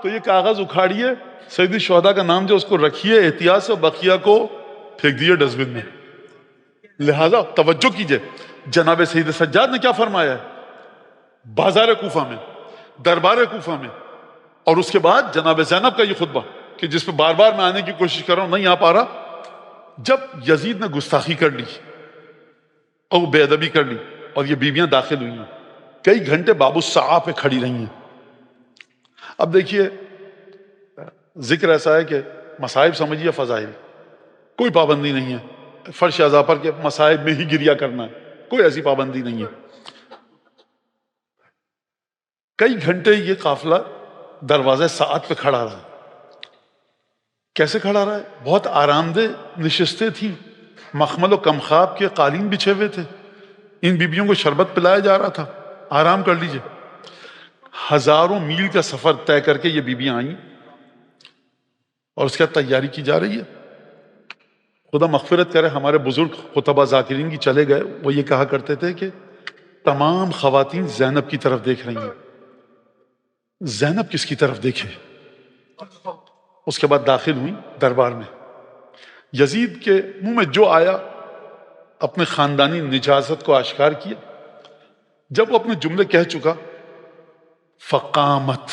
A: تو یہ کاغذ اکھاڑیے، سید الشہداء کا نام جو اس کو رکھیے احتیاط سے، بقیہ کو پھینک دیجیے ڈسٹ بن میں. لہذا توجہ کیجئے جناب سید سجاد نے کیا فرمایا ہے بازار کوفہ میں، دربار کوفہ میں. اور اس کے بعد جناب زینب کا یہ خطبہ کہ جس پہ بار بار میں آنے کی کوشش کر رہا ہوں، نہیں آ پا رہا. جب یزید نے گستاخی کر لی اور بے ادبی کر لی اور یہ بیویاں داخل ہوئی ہیں، کئی گھنٹے باب السعا پہ کھڑی رہی ہیں. اب دیکھیے ذکر ایسا ہے کہ مصائب سمجھیے فضائل، کوئی پابندی نہیں ہے فرش اعضاء پر کہ مصائب میں ہی گریا کرنا ہے، کوئی ایسی پابندی نہیں ہے. کئی گھنٹے یہ قافلہ دروازہ سعد پہ کھڑا رہا. کیسے کھڑا رہا ہے؟ بہت آرام دہ نشستیں تھیں، مخمل و کمخاب کے قالین بچھے ہوئے تھے. ان بیبیوں کو شربت پلایا جا رہا تھا. آرام کر لیجئے. ہزاروں میل کا سفر طے کر کے یہ بیبیاں آئیں اور اس کا تیاری کی جا رہی ہے. خدا مغفرت کرے، ہمارے بزرگ خطبہ ذاکرین کی چلے گئے، وہ یہ کہا کرتے تھے کہ تمام خواتین زینب کی طرف دیکھ رہی ہیں. زینب کس کی طرف دیکھے؟ اس کے بعد داخل ہوئی دربار میں. یزید کے منہ میں جو آیا اپنے خاندانی نجاست کو آشکار کیا. جب وہ اپنے جملے کہہ چکا، فقامت،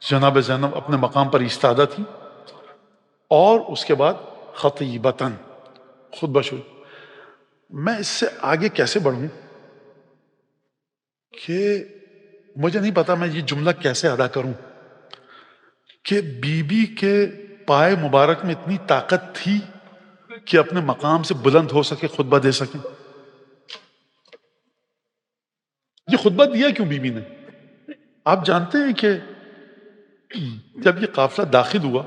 A: جناب زینب اپنے مقام پر ایستادہ تھی، اور اس کے بعد خطیبتاً، خطبہ شروع. میں اس سے آگے کیسے بڑھوں کہ مجھے نہیں پتا میں یہ جملہ کیسے ادا کروں. کہ بی بی کے پائے مبارک میں اتنی طاقت تھی کہ اپنے مقام سے بلند ہو سکے، خطبہ دے سکیں. یہ خطبہ دیا کیوں بی بی نے؟ آپ جانتے ہیں کہ جب یہ قافلہ داخل ہوا،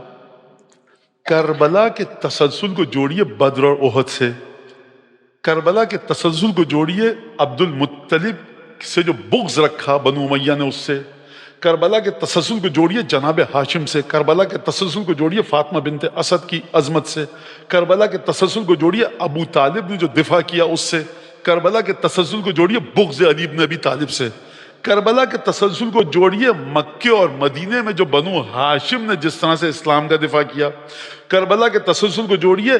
A: کربلا کے تسلسل کو جوڑیے بدر اور احد سے، کربلا کے تسلسل کو جوڑیے عبد المطلب سے جو بغض رکھا بنو امیہ نے اس سے، کربلا کے تسلسل کو جوڑیے جناب ہاشم سے، کربلا کے تسلسل کو جوڑیے فاطمہ بنت اسد کی عظمت سے، کربلا کے تسلسل کو جوڑیے ابو طالب نے جو دفاع کیا اس سے، کربلا کے تسلسل کو جوڑیے بغض علی بن ابی طالب سے، کربلا کے تسلسل کو جوڑیے مکے اور مدینے میں جو بنو ہاشم نے جس طرح سے اسلام کا دفاع کیا، کربلا کے تسلسل کو جوڑیے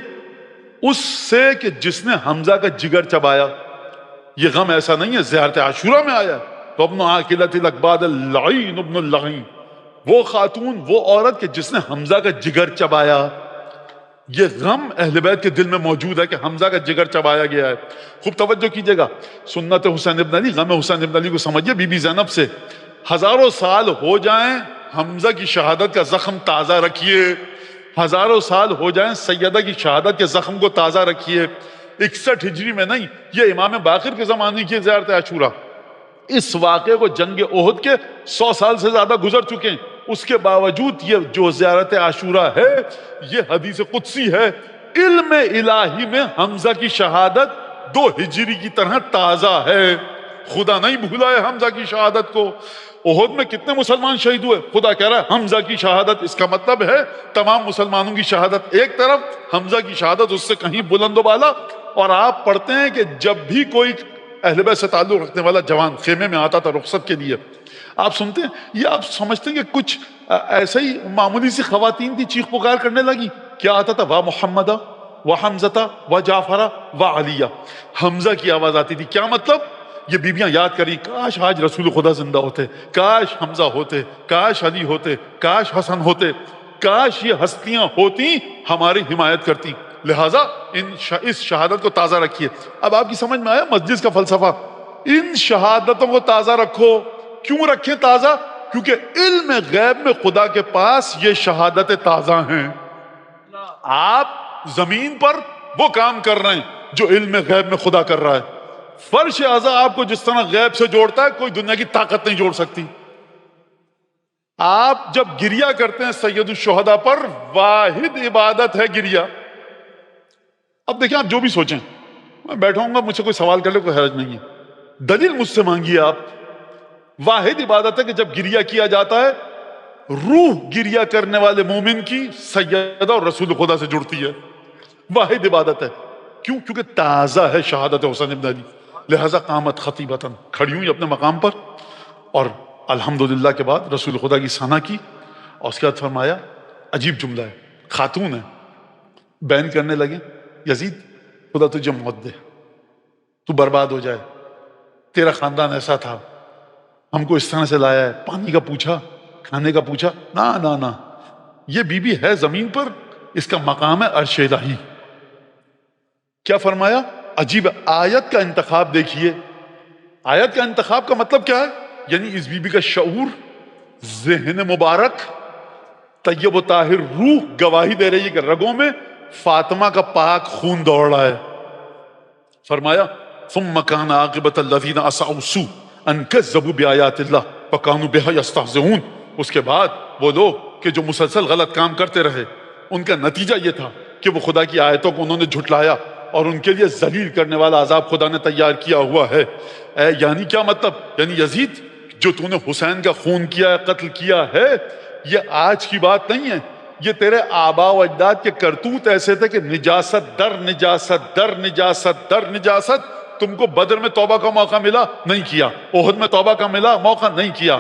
A: اس سے کہ جس نے حمزہ کا جگر چبایا. یہ غم ایسا نہیں ہے زیارت عاشورہ میں آیا، تو ابن عاقلۃ الاکباد اللعین ابن اللعین، وہ خاتون، وہ عورت کہ جس نے حمزہ کا جگر چبایا. یہ غم اہل بیت کے دل میں موجود ہے کہ حمزہ کا جگر چبایا گیا ہے. خوب توجہ کیجئے گا، سنت حسین ابن علی، غم حسین ابن علی کو سمجھیے. بی بی زینب سے ہزاروں سال ہو جائیں حمزہ کی شہادت کا زخم تازہ رکھیے، ہزاروں سال ہو جائیں سیدہ کی شہادت کے زخم کو تازہ رکھیے. 61 ہجری میں نہیں، یہ امام باقر کے زمانے کی زیارت عاشورہ. اس واقعے کو جنگ احد کے 100 سال سے زیادہ گزر چکے ہیں، اس کے باوجود یہ جو زیارت عاشورہ ہے یہ حدیث قدسی ہے. علم الہی میں حمزہ کی شہادت 2 ہجری کی طرح تازہ ہے. خدا نہیں بھولا ہے حمزہ کی شہادت کو. احد میں کتنے مسلمان شہید ہوئے؟ خدا کہہ رہا ہے حمزہ کی شہادت. اس کا مطلب ہے تمام مسلمانوں کی شہادت ایک طرف، حمزہ کی شہادت اس سے کہیں بلند و بالا. اور آپ پڑھتے ہیں کہ جب بھی کوئی اہل بیت سے تعلق رکھنے والا جوان خیمے میں آتا تھا رخصت کے لیے، آپ سنتے ہیں، یہ آپ سمجھتے ہیں کہ کچھ ایسے ہی معمولی سی خواتین تھی چیخ پکار کرنے لگی. کیا آتا تھا؟ وا محمدہ و حمزہ و جعفرہ و علیہ. حمزہ کی آواز آتی تھی. کیا مطلب؟ یہ بیویاں یاد کری، کاش آج رسول خدا زندہ ہوتے، کاش حمزہ ہوتے، کاش علی ہوتے، کاش حسن ہوتے، کاش یہ ہستیاں ہوتی ہماری حمایت کرتی. لہٰذا اس شہادت کو تازہ رکھیے. اب آپ کی سمجھ میں آیا مسجد کا فلسفہ؟ ان شہادتوں کو تازہ رکھو. کیوں رکھیں تازہ؟ کیونکہ علم غیب میں خدا کے پاس یہ شہادتیں تازہ ہیں. آپ زمین پر وہ کام کر رہے ہیں جو علم غیب میں خدا کر رہا ہے. فرش اعضاء آپ کو جس طرح غیب سے جوڑتا ہے کوئی دنیا کی طاقت نہیں جوڑ سکتی. آپ جب گریہ کرتے ہیں سید الشہداء پر، واحد عبادت ہے گریہ. اب دیکھیں آپ جو بھی سوچیں، میں بیٹھا ہوں گا مجھ سے کوئی سوال کر لے کوئی حرج نہیں ہے، دلیل مجھ سے مانگیے آپ. واحد عبادت ہے کہ جب گریہ کیا جاتا ہے روح گریہ کرنے والے مومن کی سیدہ اور رسول خدا سے جڑتی ہے. واحد عبادت ہے. کیوں؟ کیونکہ تازہ ہے شہادت حسین ابن علی. لہذا قامت خطیبتاً، کھڑی ہوئی اپنے مقام پر، اور الحمدللہ کے بعد رسول خدا کی ثنا کی، اور اس کے بعد فرمایا، عجیب جملہ ہے، خاتون ہے، بیان کرنے لگے، یزید خدا تجھے موت دے، تو برباد ہو جائے، تیرا خاندان ایسا تھا، ہم کو اس طرح سے لایا ہے، پانی کا پوچھا، کھانے کا پوچھا، نہ یہ بی بی ہے زمین پر، اس کا مقام ہے عرش الہی. کیا فرمایا؟ عجیب آیت کا انتخاب دیکھیے. آیت کا انتخاب کا مطلب کیا ہے؟ یعنی اس بی بی کا شعور، ذہن مبارک، طیب و طاہر روح گواہی دے رہی ہے کہ رگوں میں فاطمہ کا پاک خون دوڑ رہا ہے. فرمایا ثم كان عاقبة الذين اسعوا السوء ان كذبوا بآيات الله وكانوا بها يستهزئون. اس کے بعد وہ لوگ کہ جو مسلسل غلط کام کرتے رہے، ان کا نتیجہ یہ تھا کہ وہ خدا کی آیتوں کو انہوں نے جھٹلایا، اور ان کے لیے ذلیل کرنے والا عذاب خدا نے تیار کیا ہوا ہے. یعنی کیا مطلب؟ یعنی یزید جو تو نے حسین کا خون کیا ہے، قتل کیا ہے، یہ آج کی بات نہیں ہے. یہ تیرے آبا و اجداد کے کرتوت ایسے تھے کہ نجاست در نجاست در نجاست در نجاست. تم کو بدر میں توبہ کا موقع ملا، نہیں کیا. احد میں توبہ کا ملا، موقع نہیں کیا.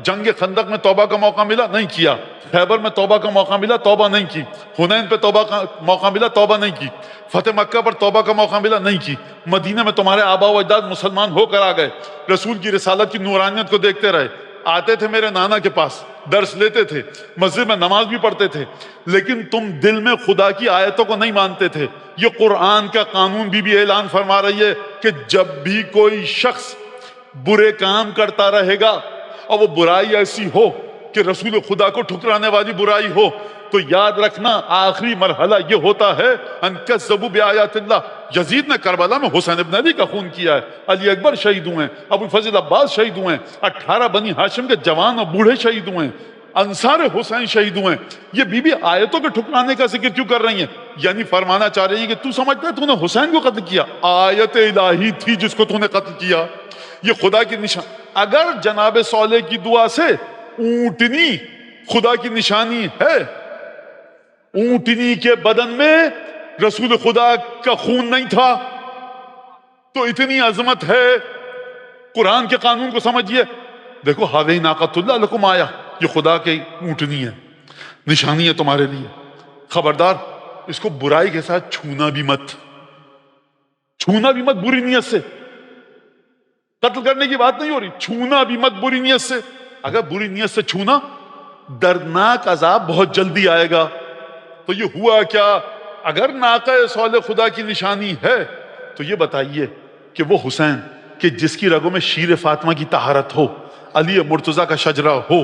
A: جنگ خندق میں توبہ کا موقع ملا، نہیں کیا. خیبر میں توبہ کا موقع ملا، توبہ نہیں کی. حنین پہ توبہ کا موقع ملا، توبہ نہیں کی. فتح مکہ پر توبہ کا موقع ملا، نہیں کی. مدینہ میں تمہارے آبا و اجداد مسلمان ہو کر آ گئے، رسول کی رسالت کی نورانیت کو دیکھتے رہے، آتے تھے میرے نانا کے پاس، درس لیتے تھے، مسجد میں نماز بھی پڑھتے تھے، لیکن تم دل میں خدا کی آیتوں کو نہیں مانتے تھے. یہ قرآن کا قانون بھی اعلان فرما رہی ہے کہ جب بھی کوئی شخص برے کام کرتا رہے گا اور وہ برائی ایسی ہو کہ رسول خدا کو ٹھکرانے والی برائی ہو، تو یاد رکھنا آخری مرحلہ یہ ہوتا ہے ان کذبوا بآیات اللہ۔ یزید نے کربلا میں حسین ابن علی کا خون کیا ہے، علی اکبر شہید ہوئے ہیں، ابو الفضل عباس شہید ہوئے ہیں، 18 بنی ہاشم کے جوان اور بوڑھے شہید ہوئے ہیں، انصار حسین شہید ہوئے ہیں۔ یہ بی بی آیتوں کے ٹھکرانے کا ذکر کیوں کر رہی ہیں؟ یعنی فرمانا چاہ رہی ہیں کہ تو سمجھتا ہے تو نے حسین کو قتل کیا، آیت الہی تھی جس کو تو نے قتل کیا، یہ خدا کی نشان۔ اگر جناب صالح کی دعا سے اونٹنی خدا کی نشانی ہے، اونٹنی کے بدن میں رسول خدا کا خون نہیں تھا، تو اتنی عظمت ہے، قرآن کے قانون کو سمجھیے۔ دیکھو ہذہ ناقۃ اللہ لکم آیا، یہ خدا کی اونٹنی ہے، نشانی ہے تمہارے لیے، خبردار اس کو برائی کے ساتھ چھونا بھی مت، چھونا بھی مت بری نیت سے۔ قتل کرنے کی بات نہیں ہو رہی، چھونا بھی مت بری نیت سے۔ اگر بری نیت سے چھونا، دردناک عذاب بہت جلدی آئے گا۔ تو یہ ہوا کیا؟ اگر ناقہ صالح خدا کی نشانی ہے تو یہ بتائیے کہ وہ حسین کہ جس کی رگوں میں شیر فاطمہ کی طہارت ہو، علی مرتضیٰ کا شجرہ ہو،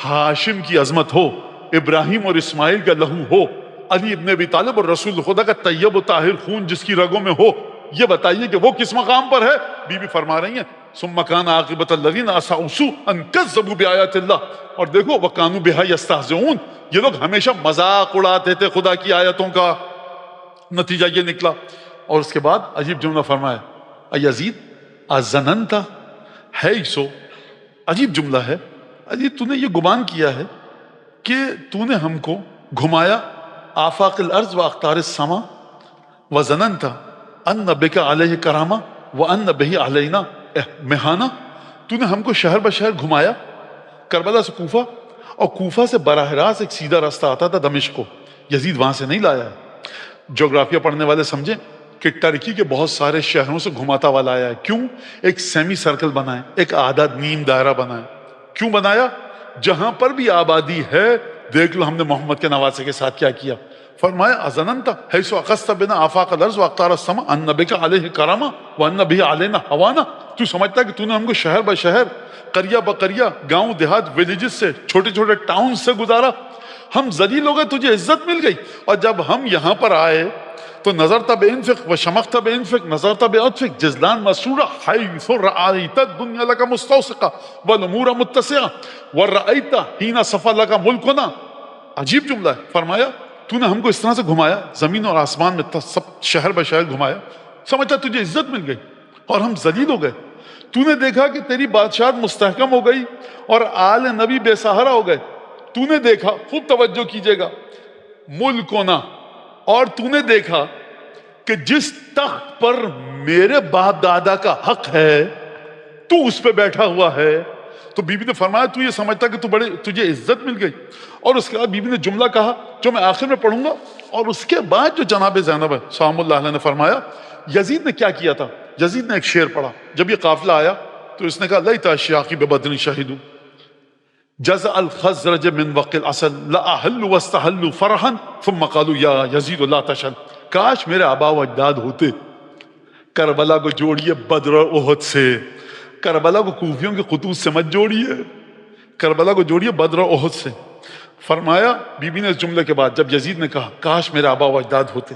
A: ہاشم کی عظمت ہو، ابراہیم اور اسماعیل کا لہو ہو، علی ابن ابی طالب اور رسول خدا کا طیب و طاہر خون جس کی رگوں میں ہو، یہ بتائیے کہ وہ کس مقام پر ہے؟ بی بی فرما رہی ہیں ثم کان عاقبۃ الذین اساءوا سوءا ان کذبوا بآیات اللہ، اور دیکھو وکانوا بہا یستہزئون، یہ لوگ ہمیشہ مذاق اڑاتے تھے خدا کی آیتوں کا، نتیجہ یہ نکلا۔ اور اس کے بعد عجیب جملہ فرمایا یزید ازننت، ہے ہی سو، عجیب جملہ ہے، عجیب تو نے یہ گمان کیا ہے کہ تو نے ہم کو گھمایا آفاق الارض و اقطار السما، وظننت ان بک علیہ کرامہ وان بہ علینا مہانہ، تو نے ہم کو شہر بشہر گھمایا، کربلا سے کوفہ، اور کوفہ سے براہ راست ایک سیدھا راستہ آتا تھا دمشق کو، یزید وہاں سے نہیں لایا ہے۔ جغرافیہ پڑھنے والے سمجھیں کہ ٹرکی کے بہت سارے شہروں سے گھماتا ہوا لایا ہے۔ کیوں؟ ایک سیمی سرکل بنائے، ایک آدھا نیم دائرہ بنائے۔ کیوں بنایا؟ جہاں پر بھی آبادی ہے دیکھ لو ہم نے محمد کے نواسے کے ساتھ کیا کیا۔ فرمایا ازننت حیث اخذت بنا آفاق الارض واقطار السماء ان بک علیہ کرامہ وان بہ علینا ہوانا، تو سمجھتا ہے کہ تو نے ہم کو شہر بشہر، قریہ بقریہ، گاؤں دیہات، ولیجز سے، چھوٹے چھوٹے ٹاؤن سے گزارا، ہم ذلیل ہو گئے، تجھے عزت مل گئی، اور جب ہم یہاں پر آئے تو نظرت بانفق وشمخت بانفق نظرت باطفق جزلان مسرورا حیث رأیت الدنیا لک مستوسقا والامور متسعا ورأیت حین صفا لک ملکنا۔ عجیب جملہ ہے، فرمایا تو نے ہم کو اس طرح سے گھمایا، زمین اور آسمان میں سب شہر بشہر گھمایا، سمجھتا تجھے عزت مل گئی اور ہم ذلیل ہو گئے۔ تو نے دیکھا کہ تیری بادشاہت مستحکم ہو گئی اور آل نبی بے سہارا ہو گئے۔ تو نے دیکھا، خوب توجہ کیجئے گا، ملکنا، اور تو نے دیکھا کہ جس تخت پر میرے باپ دادا کا حق ہے تو اس پہ بیٹھا ہوا ہے۔ تو بی بی نے فرمایا تو یہ سمجھتا کہ تجھے عزت مل گئی۔ اور اس کے بعد بی بی نے جملہ کہا جو میں آخر میں پڑھوں گا، اور اس کے بعد جو جناب زینب ہے سلام اللہ علیہ نے فرمایا یزید نے کیا کیا تھا۔ یزید نے ایک شعر پڑھا، جب یہ قافلہ آیا تو اس نے کہا لیت اشیاقی ببدر شہیدوا جزع الخزرج من وق العسل لاحل واستحلوا فرحا ثم قالوا یا یزید لا تشل، کاش میرے آبا و اجداد ہوتے، کربلا کو جوڑیے بدر اور احد سے، کربلا کو کوفیوں کے خطوط سے مت جوڑیے، کربلا کو جوڑیے بدر اور احد سے۔ فرمایا بی بی نے اس جملے کے بعد جب یزید نے کہا کاش میرے آبا و اجداد ہوتے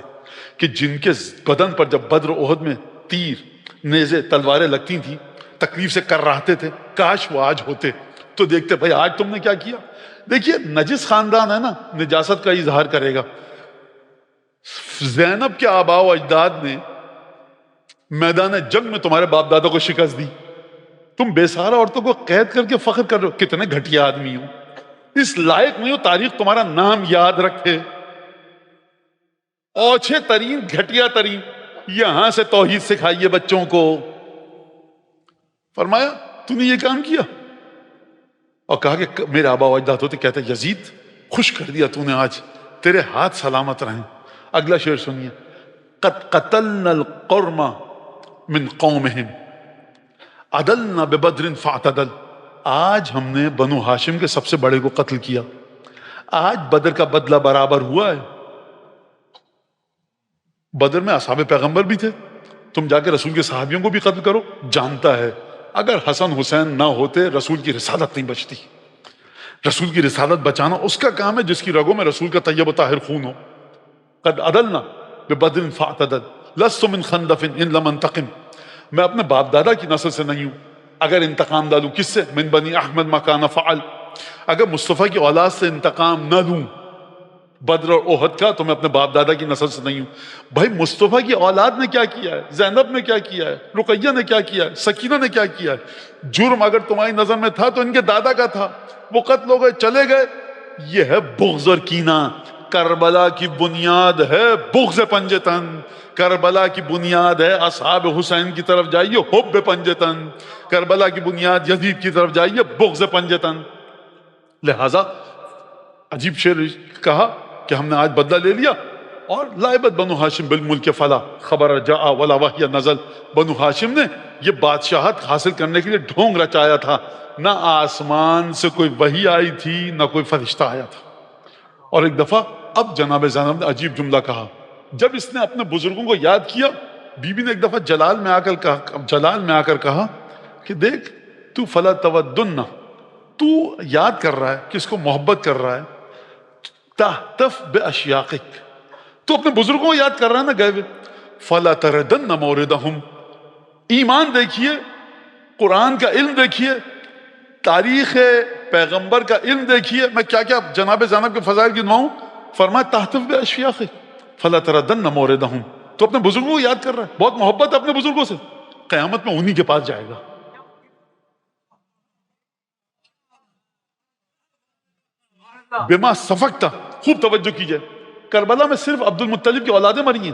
A: کہ جن کے بدن پر جب بدر و احد میں تیر، نیزے، تلواریں لگتی تھیں، تکلیف سے کر رہتے تھے، کاش وہ آج ہوتے تو دیکھتے بھائی آج تم نے کیا کیا۔ دیکھیے نجس خاندان ہے نا، نجاست کا اظہار کرے گا۔ زینب کے آبا و اجداد نے میدان جنگ میں تمہارے باپ دادا کو شکست دی، تم بے سہارا عورتوں کو قید کر کے فخر کر رہے ہو، کتنے گھٹیا آدمی ہو، اس لائق نہیں ہو تاریخ تمہارا نام یاد رکھے۔ اوچھے ترین، گھٹیا ترین، یہاں سے توحید سکھائیے بچوں کو۔ فرمایا تو نے یہ کام کیا، اور کہا کہ میرے آبا و اجداد ہوتے۔ کہتے یزید خوش کر دیا تو نے، آج تیرے ہاتھ سلامت رہیں۔ اگلا شعر سنیے، قد قتلنا القرم من قومہم عدلنا ببدر فاعتدل، آج ہم نے بنو ہاشم کے سب سے بڑے کو قتل کیا، آج بدر کا بدلہ برابر ہوا ہے۔ بدر میں اصحاب پیغمبر بھی تھے، تم جا کے رسول کے صحابیوں کو بھی قتل کرو، جانتا ہے اگر حسن حسین نہ ہوتے رسول کی رسالت نہیں بچتی۔ رسول کی رسالت بچانا اس کا کام ہے جس کی رگوں میں رسول کا طیب و طاہر خون ہو. قد عدلنا ببدر فاعتدل لست من خندف ان لم انتقم. میں اپنے باپ دادا کی نسل سے نہیں ہوں اگر انتقام نہ لوں. کس سے؟ من بنی احمد ما کان فعل. اگر مصطفیٰ کی اولاد سے انتقام نہ لوں بدر اور احد کا تو میں اپنے باپ دادا کی نسل سے نہیں ہوں. بھائی مصطفیٰ کی اولاد نے کیا کیا ہے؟ زینب نے کیا کیا ہے؟ رقیہ نے کیا کیا ہے؟ سکینہ نے کیا کیا ہے؟ جرم اگر تمہاری نظر میں تھا تو ان کے دادا کا تھا، وہ قتل ہو گئے چلے گئے. یہ ہے بغض اور کینہ. کربلا کی بنیاد ہے بغض پنجتن. کربلا کی بنیاد ہے اصحاب حسین کی طرف جائیے حب پنجتن. کربلا کی بنیاد یزید کی طرف جائیے بغض پنجتن. لہذا عجیب شعر کہا کہ ہم نے آج بدلہ لے لیا. اور لائبت بنو ہاشم بالملک فلا خبر جاء ولا وحی نزل. بنو ہاشم نے یہ بادشاہت حاصل کرنے کے لیے ڈھونگ رچایا تھا، نہ آسمان سے کوئی وحی آئی تھی نہ کوئی فرشتہ آیا تھا. اور ایک دفعہ اب جناب زینب نے عجیب جملہ کہا جب اس نے اپنے بزرگوں کو یاد کیا. بی بی نے ایک دفعہ جلال میں آ کر کہا کہ دیکھ تو فلا تودن، تو یاد کر رہا ہے، کس کو محبت کر رہا ہے، تحتف باشیاقک، تو اپنے بزرگوں کو یاد کر رہا ہے نا گئے ہوئے. فلا تردن موردہم، ایمان دیکھیے، قرآن کا علم دیکھیے، تاریخ پیغمبر کا علم دیکھیے. میں کیا کیا جناب زینب کے فضائل گنواؤں؟ فرمایا تحتف باشیاقک فلا تردن موردہم. تو اپنے بزرگوں کو یاد کر رہا ہے، بہت محبت ہے اپنے بزرگوں سے. قیامت میں انہی کے پاس جائے گا. بما سفکتا، خوب توجہ کیجئے، کربلا میں صرف عبد المطلب کی اولادیں مری ہیں؟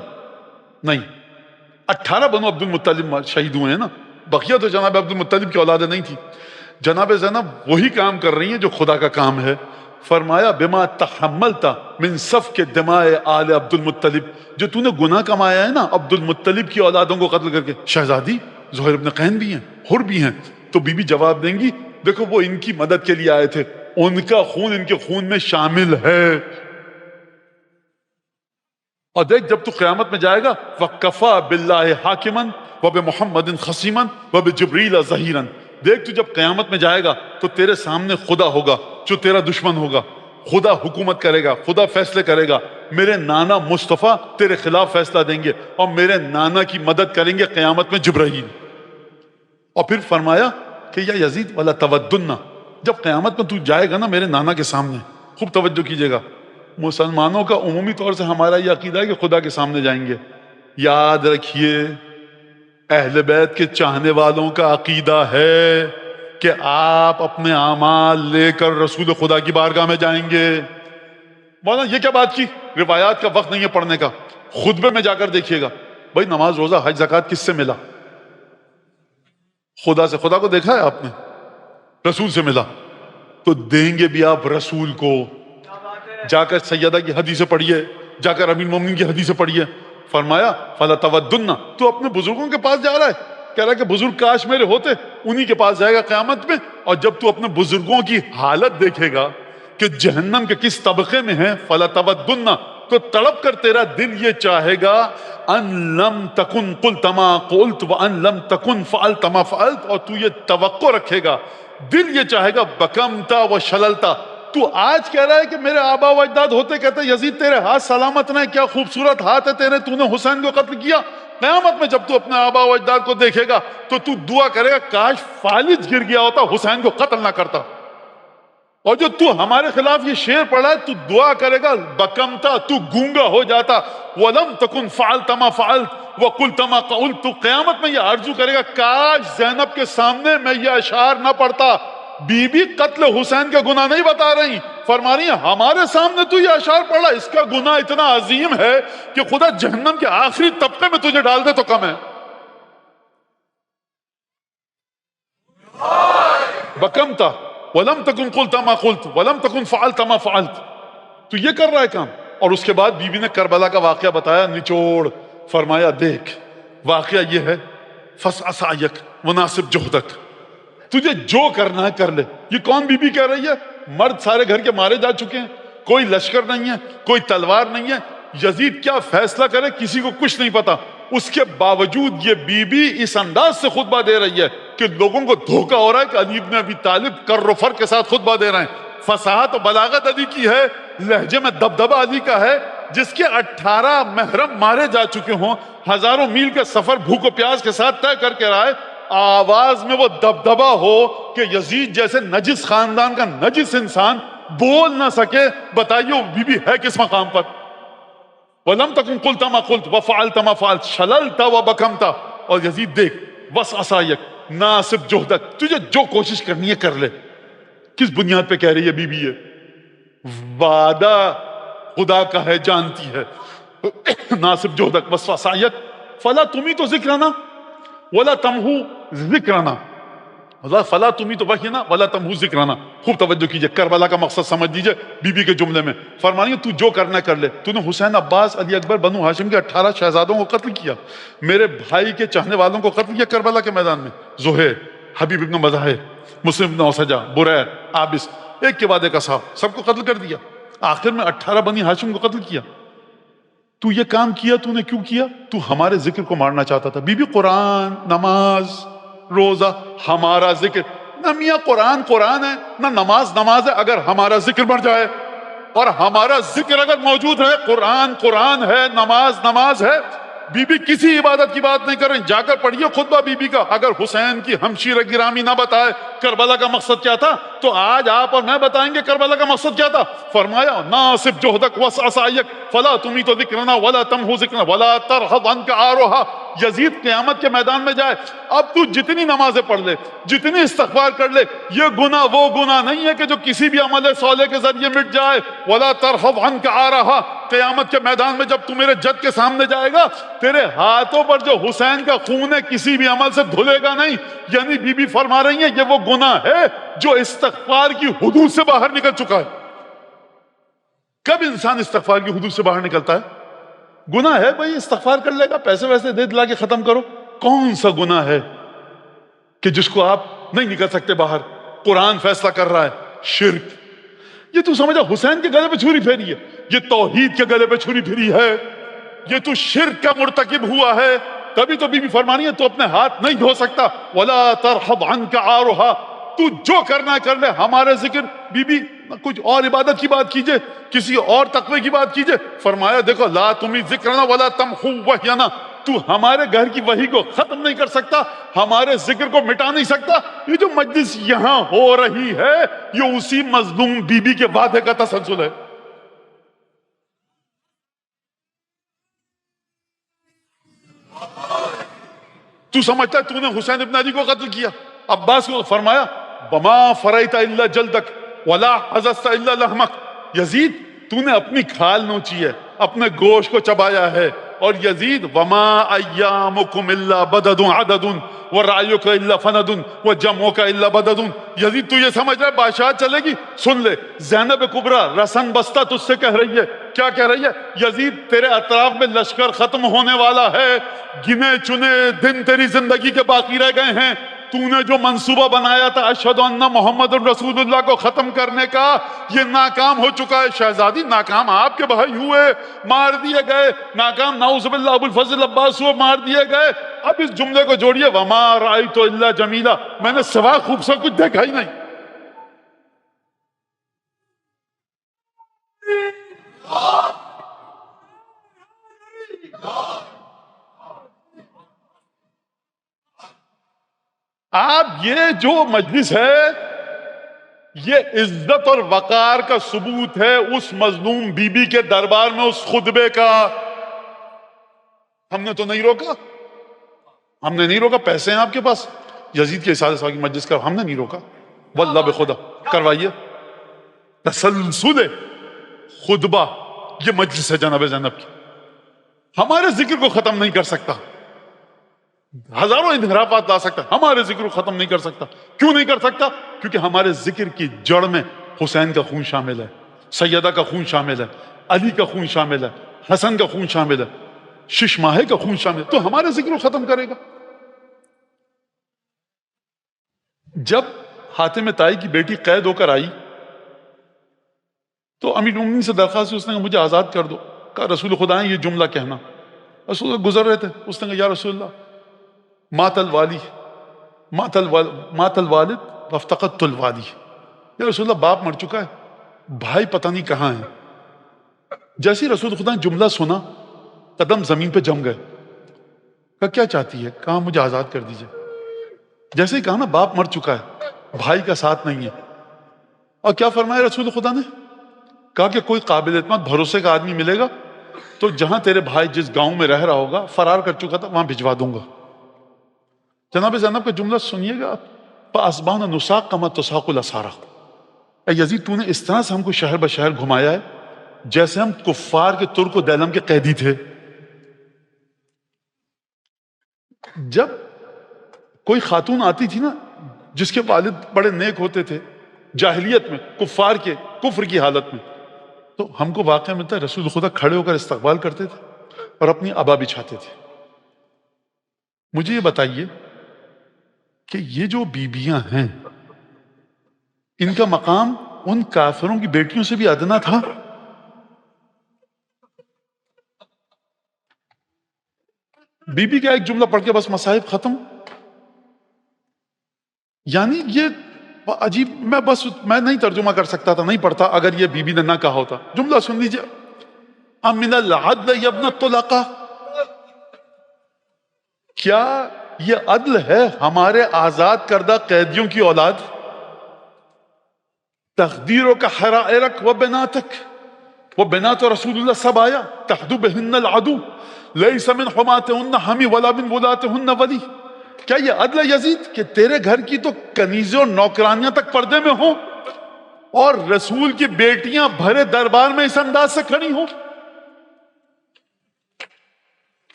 A: نہیں، 18 بنو عبد المطلب شہید ہوئے ہیں نا، بقیہ تو جناب عبد المطلب کی اولادیں نہیں تھی. جناب زینب وہی کام کر رہی ہیں جو خدا کا کام ہے. فرمایا بما تحملتا من سفک دماء آل عبد المطلب، جو تو نے گناہ کمایا ہے نا عبد المطلب کی اولادوں کو قتل کر کے. شہزادی زہیر ابن قین بھی ہیں، حر بھی ہیں. تو بی بی جواب دیں گی دیکھو وہ ان کی مدد کے لیے آئے تھے، ان کا خون ان کے خون میں شامل ہے. اور دیکھ جب تو قیامت میں جائے گا وَكَفَى بِاللَّهِ حَاكِمًا وَبِمُحَمَّدٍ خَصِيمًا وَبِجِبْرِيلَ ظَهِيرًا. دیکھ تو جب قیامت میں جائے گا تو تیرے سامنے خدا ہوگا جو تیرا دشمن ہوگا. خدا حکومت کرے گا، خدا فیصلے کرے گا. میرے نانا مصطفیٰ تیرے خلاف فیصلہ دیں گے اور میرے نانا کی مدد کریں گے قیامت میں جبرائیل. اور پھر فرمایا کہ یا یزید وَلَا تَوَدُّنَّ، جب قیامت میں تو جائے گا نا میرے نانا کے سامنے، خوب توجہ کیجئے گا. مسلمانوں کا عمومی طور سے ہمارا یہ عقیدہ ہے کہ خدا کے سامنے جائیں گے. یاد رکھیے اہل بیت کے چاہنے والوں کا عقیدہ ہے کہ آپ اپنے اعمال لے کر رسول خدا کی بارگاہ میں جائیں گے. مولانا یہ کیا بات کی؟ روایات کا وقت نہیں ہے پڑھنے کا، خطبے میں جا کر دیکھیے گا. بھائی نماز روزہ حج زکوٰۃ کس سے ملا؟ خدا سے. خدا کو دیکھا ہے آپ نے؟ رسول سے ملا. تو دیں گے بھی آپ رسول کو. جا کر سیدہ کی حدیثیں پڑھیے، جا کر امیر مومنین کی حدیثیں پڑھیے. فرمایا فلا تودن، تو اپنے بزرگوں کے پاس جا رہا ہے، کہہ رہا ہے کہ بزرگ کاش میرے ہوتے، انہی کے پاس جائے گا قیامت میں. اور جب تو اپنے بزرگوں کی حالت دیکھے گا کہ جہنم کے کس طبقے میں ہیں، فلا تودن، تو تڑپ کر تیرا دل یہ چاہے گا ان لم تکن قلت ما قلت وان لم تکن فعلت ما فعلت. اور تو یہ توقع رکھے گا، دل یہ چاہے گا بکمتا و شللتا. تو آج کہہ رہا ہے کہ میرے آبا و اجداد ہوتے کہتے یزید تیرے ہاتھ سلامت رہیں، کیا خوبصورت ہاتھ ہے تیرے، تو نے حسین کو قتل کیا. قیامت میں جب تو اپنے آبا و اجداد کو دیکھے گا تو تو دعا کرے گا کاش فالج گر گیا ہوتا، حسین کو قتل نہ کرتا. اور جو تو ہمارے خلاف یہ شعر پڑھا ہے تو دعا کرے گا بکمتا، تو گونگا ہو جاتا. وَلَمْ تَكُنْ فَعَلْتَ مَا فَعَلْتَ وَقُلْتَ مَا قَلْتَ. تو قیامت میں یہ آرزو کرے گا کاش زینب کے سامنے میں یہ اشعار نہ پڑھتا. بی بی قتل حسین کا گناہ نہیں بتا رہی، فرما رہی ہیں ہمارے سامنے تو یہ اشعار پڑھا، اس کا گناہ اتنا عظیم ہے کہ خدا جہنم کے آخری طبقے میں تجھے ڈال دے تو کم ہے. بکمتا وَلَمْ تَكُنْ قُلْتَ مَا قُلْتَ وَلَمْ تَكُنْ فَعَلْتَ مَا فَعَلْتَ. تو یہ کر رہا ہے کام. اور اس کے بعد بی بی نے کربلا کا واقعہ بتایا نچوڑ. فرمایا دیکھ واقعہ یہ ہے فَاسْعَ سَعْيَكَ وَنَاصِبْ جُهْدَكَ، تجھے جو کرنا ہے کر لے. یہ کون بی بی کہہ رہی ہے؟ مرد سارے گھر کے مارے جا چکے ہیں، کوئی لشکر نہیں ہے، کوئی تلوار نہیں ہے. یزید کیا فیصلہ کرے کسی کو کچھ نہیں پتا. اس کے باوجود یہ بی بی اس انداز سے خطبہ دے رہی ہے کہ لوگوں کو دھوکہ ہو رہا ہے کہ علی بن ابی طالب کر و فر کے ساتھ خطبہ دے رہے ہیں. فصاحت و بلاغت علی کی ہے، لہجے میں دبدبہ علی کا ہے، جس کے 18 محرم مارے جا چکے ہوں، ہزاروں میل کا سفر بھوک و پیاس کے ساتھ طے کر کے رہے، آواز میں وہ دبدبہ ہو کہ یزید جیسے نجس خاندان کا نجس انسان بول نہ سکے، بتائیے وہ بی بی ہے کس مقام پر؟ وَلَمْ تَكُنْ قُلْتَ مَا قُلْتَ وَفَعَلْتَ مَا فَعَلْتَ شَلَلْتَ وَبَكَمْتَ. اور یزید دیکھ، وَسْ عَصَایَک نَاصِب جُہْدَک، تجھے جو کوشش کرنی ہے کر لے. کس بنیاد پہ کہہ رہی ہے بی بی ہے؟ وعدہ خدا کا ہے، جانتی ہے. ناصب جہدک وَسْ عَصَایَک فَلَا تُمِیتُ ذِکْرَنَا وَلَا تَمْحُو ذِکْرَنَا. فلا تمی تو وحی نا ولا تم ذکرانا. خوب توجہ کیجئے، کربلا کا مقصد سمجھ لیجئے بی بی کے جملے میں. فرمانی تو جو کرنا ہے کر لے. تو نے حسین، عباس، علی اکبر، بنو ہاشم کے 18 شہزادوں کو قتل کیا، میرے بھائی کے چاہنے والوں کو قتل کیا کربلا کے میدان میں. زہیر، حبیب ابن مظاہر، مسلم ابن اوسجا، بریر، عابس، ایک کے بعد ایک اصحاب، سب کو قتل کر دیا. آخر میں 18 بنی ہاشم کو قتل کیا. تو یہ کام کیا تو نے کیوں کیا؟ تو ہمارے ذکر کو مارنا چاہتا تھا. بی بی قرآن، نماز، روزہ، ہمارا ذکر نہ میاں قرآن قرآن ہے نہ نماز نماز ہے اگر ہمارا ذکر بڑھ جائے. اور ہمارا ذکر اگر موجود ہے، قرآن قرآن ہے، نماز نماز ہے. بی بی کسی عبادت کی بات نہیں کر رہی، جا کر پڑھیے خطبہ بی بی کا. اگر حسین کی ہمشیر گرامی نہ بتائے کربلا کا مقصد کیا تھا، تو آج آپ اور میں بتائیں گے کربلا کا مقصد کیا تھا. فرمایا ناصب جہدک وسع سعیک فلا تمیت ذکرنا ولا تمحو ذکرنا ولا ترحض عنک عارها. یزید قیامت کے میدان میں جائے، اب تو جتنی نمازیں پڑھ لے، جتنی استغفار کر لے، یہ گناہ وہ گناہ نہیں ہے کہ جو کسی بھی عمل صالح کے ذریعے مٹ جائے. ولا ترحض عنک عارها. قیامت کے میدان میں جب تو میرے جج کے سامنے جائے گا، تیرے ہاتھوں پر جو حسین کا خون ہے کسی بھی عمل سے دھلے گا نہیں. یعنی بی بی فرما رہی ہیں یہ وہ گناہ ہے جو استغفار کی حدود سے باہر نکل چکا ہے. کب انسان استغفار کی حدود سے باہر نکلتا ہے؟ گناہ ہے بھائی، استغفار کر لے گا، پیسے ویسے دے دلا کے ختم کرو. کون سا گناہ ہے کہ جس کو آپ نہیں نکل سکتے باہر؟ قرآن فیصلہ کر رہا ہے. شرک، یہ تو سمجھا حسین کے گلے پہ چھری پھیری ہے، یہ توحید کے گلے پہ چھری پھیری ہے، یہ تو شرک کا مرتکب ہوا ہے. تبھی تو بی بی فرمانی ہے تو اپنے ہاتھ نہیں دھو سکتا. ولا ترحب عنک عارها. تو جو کرنا کر لے، ہمارے ذکر. بی بی کچھ اور عبادت کی بات کیجئے، کسی اور تقوی کی بات کیجئے. فرمایا دیکھو لا تمی ذکرنا ولا تمحو وحینا. تو ہمارے گھر کی وحی کو ختم نہیں کر سکتا، ہمارے ذکر کو مٹا نہیں سکتا. یہ جو مجلس یہاں ہو رہی ہے یہ اسی مظلوم بی بی کے وعدے کا تسلسل ہے. تو سمجھتا ہے تو نے حسین ابن علی کو قتل کیا، عباس کو. فرمایا وما فریت الا جلدک ولا حزست الا لحمک. یزید تو نے اپنی کھال نوچی ہے، اپنے گوشت کو چبایا ہے. اور یزید وما ایامکم الا بدد عدد ورعیک الا فند وجمعک الا بدد. یزید تو یہ سمجھ رہا ہے بادشاہ چلے گی؟ سن لے، زینب کبریٰ رسن بستہ تجھ سے کہہ رہی ہے. کیا کہہ رہی ہے؟ یزید تیرے اطراف میں لشکر ختم ہونے والا ہے، گنے چنے دن تیری زندگی کے باقی رہ گئے ہیں. تو نے جو منصوبہ بنایا تھا اشہد ان محمد رسول اللہ کو ختم کرنے کا، یہ ناکام ہو چکا ہے. شہزادی ناکام آپ کے بھائی ہوئے، مار دیے گئے. ناکام نعوذ باللہ ابو الفضل عباس ہوئے، مار دیے گئے. اب اس جملے کو جوڑیے وما رأیت الا جمیلا. میں نے سوا خوبصورت کچھ دیکھا ہی نہیں. آپ یہ جو مجلس ہے یہ عزت اور وقار کا ثبوت ہے اس مظلوم بی بی کے دربار میں اس خطبے کا. ہم نے تو نہیں روکا، ہم نے نہیں روکا. پیسے ہیں آپ کے پاس، یزید کے اشارے سے کی مجلس کا ہم نے نہیں روکا. واللہ بخدا کروائیے. تسلسل خطبہ یہ مجلس ہے جناب زینب کی، ہمارے ذکر کو ختم نہیں کر سکتا. ہزاروں انحرافات لا سکتا، ہمارے ذکر کو ختم نہیں کر سکتا. کیوں نہیں کر سکتا؟ کیونکہ ہمارے ذکر کی جڑ میں حسین کا خون شامل ہے، سیدہ کا خون شامل ہے، علی کا خون شامل ہے، حسن کا خون شامل ہے، شش ماہے کا خون شامل ہے. تو ہمارے ذکر کو ختم کرے گا. جب حاتم طائی کی بیٹی قید ہو کر آئی تو امیر المومنین سے درخواست اس نے کہا مجھے آزاد کر دو. کہا رسول خدا نے یہ جملہ کہنا. رسول اللہ گزر رہے تھے، اس نے کہا یا رسول اللہ مات الوالی مات الوالد وافتقدت الوالی. یا رسول اللہ باپ مر چکا ہے، بھائی پتہ نہیں کہاں ہے۔ جیسے ہی رسول خدا نے جملہ سنا قدم زمین پہ جم گئے، کہا کیا چاہتی ہے؟ کہا مجھے آزاد کر دیجئے۔ جیسے ہی کہا نا باپ مر چکا ہے، بھائی کا ساتھ نہیں ہے، اور کیا فرمایا رسول خدا نے؟ کہا کہ کوئی قابل اعتماد بھروسے کا آدمی ملے گا تو جہاں تیرے بھائی جس گاؤں میں رہ رہا ہوگا، فرار کر چکا تھا، وہاں بھجوا دوں گا۔ جناب زینب کا جملہ سنیے گا، فَأَصْبَحْنَا نُسَاقُ كَمَا تُسَاقُ الْأَسَارَ۔ اے یزید تو نے اس طرح سے ہم کو شہر بشہر گھمایا ہے جیسے ہم کفار کے ترک و دیلم کے قیدی تھے۔ جب کوئی خاتون آتی تھی نا جس کے والد بڑے نیک ہوتے تھے جاہلیت میں، کفار کے کفر کی حالت میں، تو ہم کو واقعہ ملتا ہے رسول خدا کھڑے ہو کر استقبال کرتے تھے اور اپنی عبا بچھاتے تھے۔ مجھے یہ بتائیے کہ یہ جو بیبیاں ہیں ان کا مقام ان کافروں کی بیٹیوں سے بھی ادنا تھا؟ بی بی کا ایک جملہ پڑھ کے بس مصائب ختم۔ یعنی یہ عجیب، میں نہیں ترجمہ کر سکتا تھا، نہیں پڑھتا اگر یہ بی بی نے نہ کہا ہوتا۔ جملہ سن لیجئے، امن العدل یبن الطلقاء، کیا یہ عدل ہے ہمارے آزاد کردہ قیدیوں کی اولاد؟ تقدیرک حرائرک و بناتک و بنات رسول اللہ، سب آیا تحدو بہن العدو لیس من حماتہن حمی ولا من ولاتہن ولی۔ کیا یہ عدل ہے یزید کہ تیرے گھر کی تو کنیزیں اور نوکرانیاں تک پردے میں ہوں اور رسول کی بیٹیاں بھرے دربار میں اس انداز سے کھڑی ہوں؟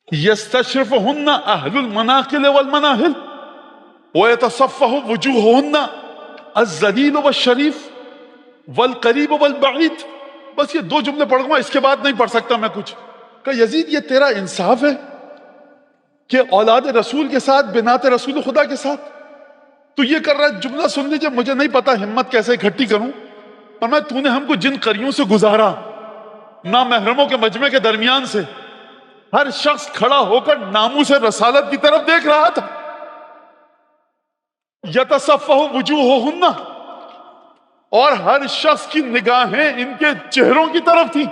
A: یستشرفہن اہل المناقل والمناہل ویتصفہ وجوہہن الذلیل والشریف والقریب والبعید۔ بس یہ دو جملے پڑھ گا، اس کے بعد نہیں پڑھ سکتا میں کچھ۔ کہ یزید یہ تیرا انصاف ہے کہ اولاد رسول کے ساتھ بنات رسول خدا کے ساتھ تو یہ کر رہا ہے؟ جملہ سن لیجئے، مجھے نہیں پتا ہمت کیسے اکٹھی کروں، اور میں تو نے ہم کو جن قریوں سے گزارا، نامحرموں کے مجمع کے درمیان سے، ہر شخص کھڑا ہو کر ناموس رسالت کی طرف دیکھ رہا تھا۔ یتصفح وجوہہن، اور ہر شخص کی نگاہیں ان کے چہروں کی طرف تھی،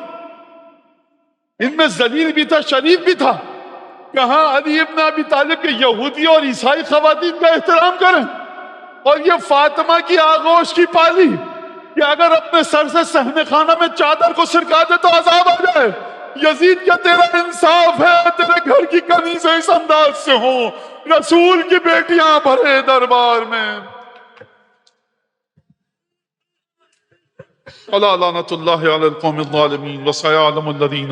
A: ان میں ذلیل بھی تھا، شریف بھی تھا۔ کہاں علی ابن ابی طالب کے یہودی اور عیسائی خواتین کا احترام کریں، اور یہ فاطمہ کی آغوش کی پالی کہ اگر اپنے سر سے صحن خانہ میں چادر کو سرکا دے تو عذاب آ جائے۔ یزید کیا تیرا انصاف ہے تیرے گھر کی کنیزیں اس انداز سے ہوں، رسول کی بیٹیاں بھرے دربار میں؟ الا لعنت اللہ علی القوم الظالمین وسيعلم الذین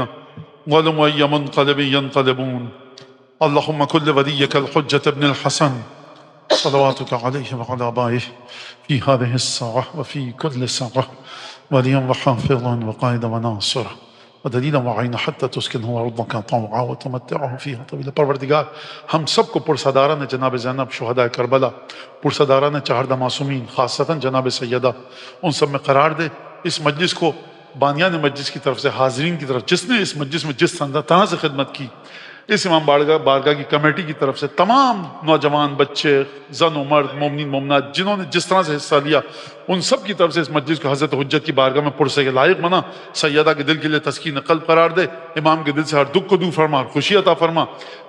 A: ظلموا أي منقلب ينقلبون۔ اللهم كل وليك الحجة ابن الحسن صلواتك عليه وعلى آبائه في هذه الساعة وفي كل ساعة وليا وحافظا وقائدا وناصرا ودلیلا وعینا حتی تسکنہ ارضک طوعا وتمتعہ فیہا طویلا۔ پروردگار ہم سب کو پرسداران جناب زینب شہداء کربلا، پرسداران چہاردہ معصومین، خاصتاً جناب سیدہ، ان سب میں قرار دے۔ اس مجلس کو بانیان مجلس کی طرف سے، حاضرین کی طرف، جس نے اس مجلس میں جس طرح سے خدمت کی، اس امام بارگاہ کی کمیٹی کی طرف سے، تمام نوجوان، بچے، زن و مرد، مومنین مومنات، جنہوں نے جس طرح سے حصہ لیا، ان سب کی طرف سے اس مجلس کو حضرت حجت کی بارگاہ میں پرسے کے لائق بنا۔ سیدہ کے دل کے لیے تسکین قلب قرار دے، امام کے دل سے ہر دکھ کو دور فرما، خوشی عطا فرما۔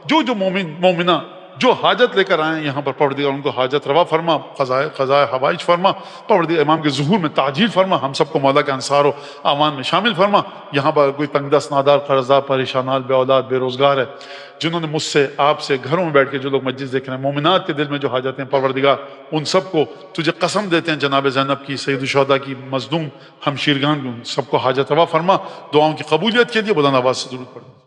A: جو مومن مومنہ جو حاجت لے کر آئے ہیں یہاں پر، پروردگار ان کو حاجت روا فرما، قضائے حوائج فرما، پروردگار امام کے ظہور میں تعجیل فرما، ہم سب کو مولا کے انصار و اعوان میں شامل فرما۔ یہاں پر کوئی تنگ دست، نادار، قرضدار، پریشان حال، بے اولاد، بے روزگار ہے، جنہوں نے مجھ سے، آپ سے، گھروں میں بیٹھ کے جو لوگ مجلس دیکھ رہے ہیں، مومنات کے دل میں جو حاجتیں ہیں، پروردگار ان سب کو تجھے قسم دیتے ہیں جناب زینب کی، سید الشہداء کی، مظلوم ہمشیرگان کی، ان سب کو حاجت روا فرما۔ دعاؤں کی قبولیت کے لیے بلند آواز سے درود پڑھیں۔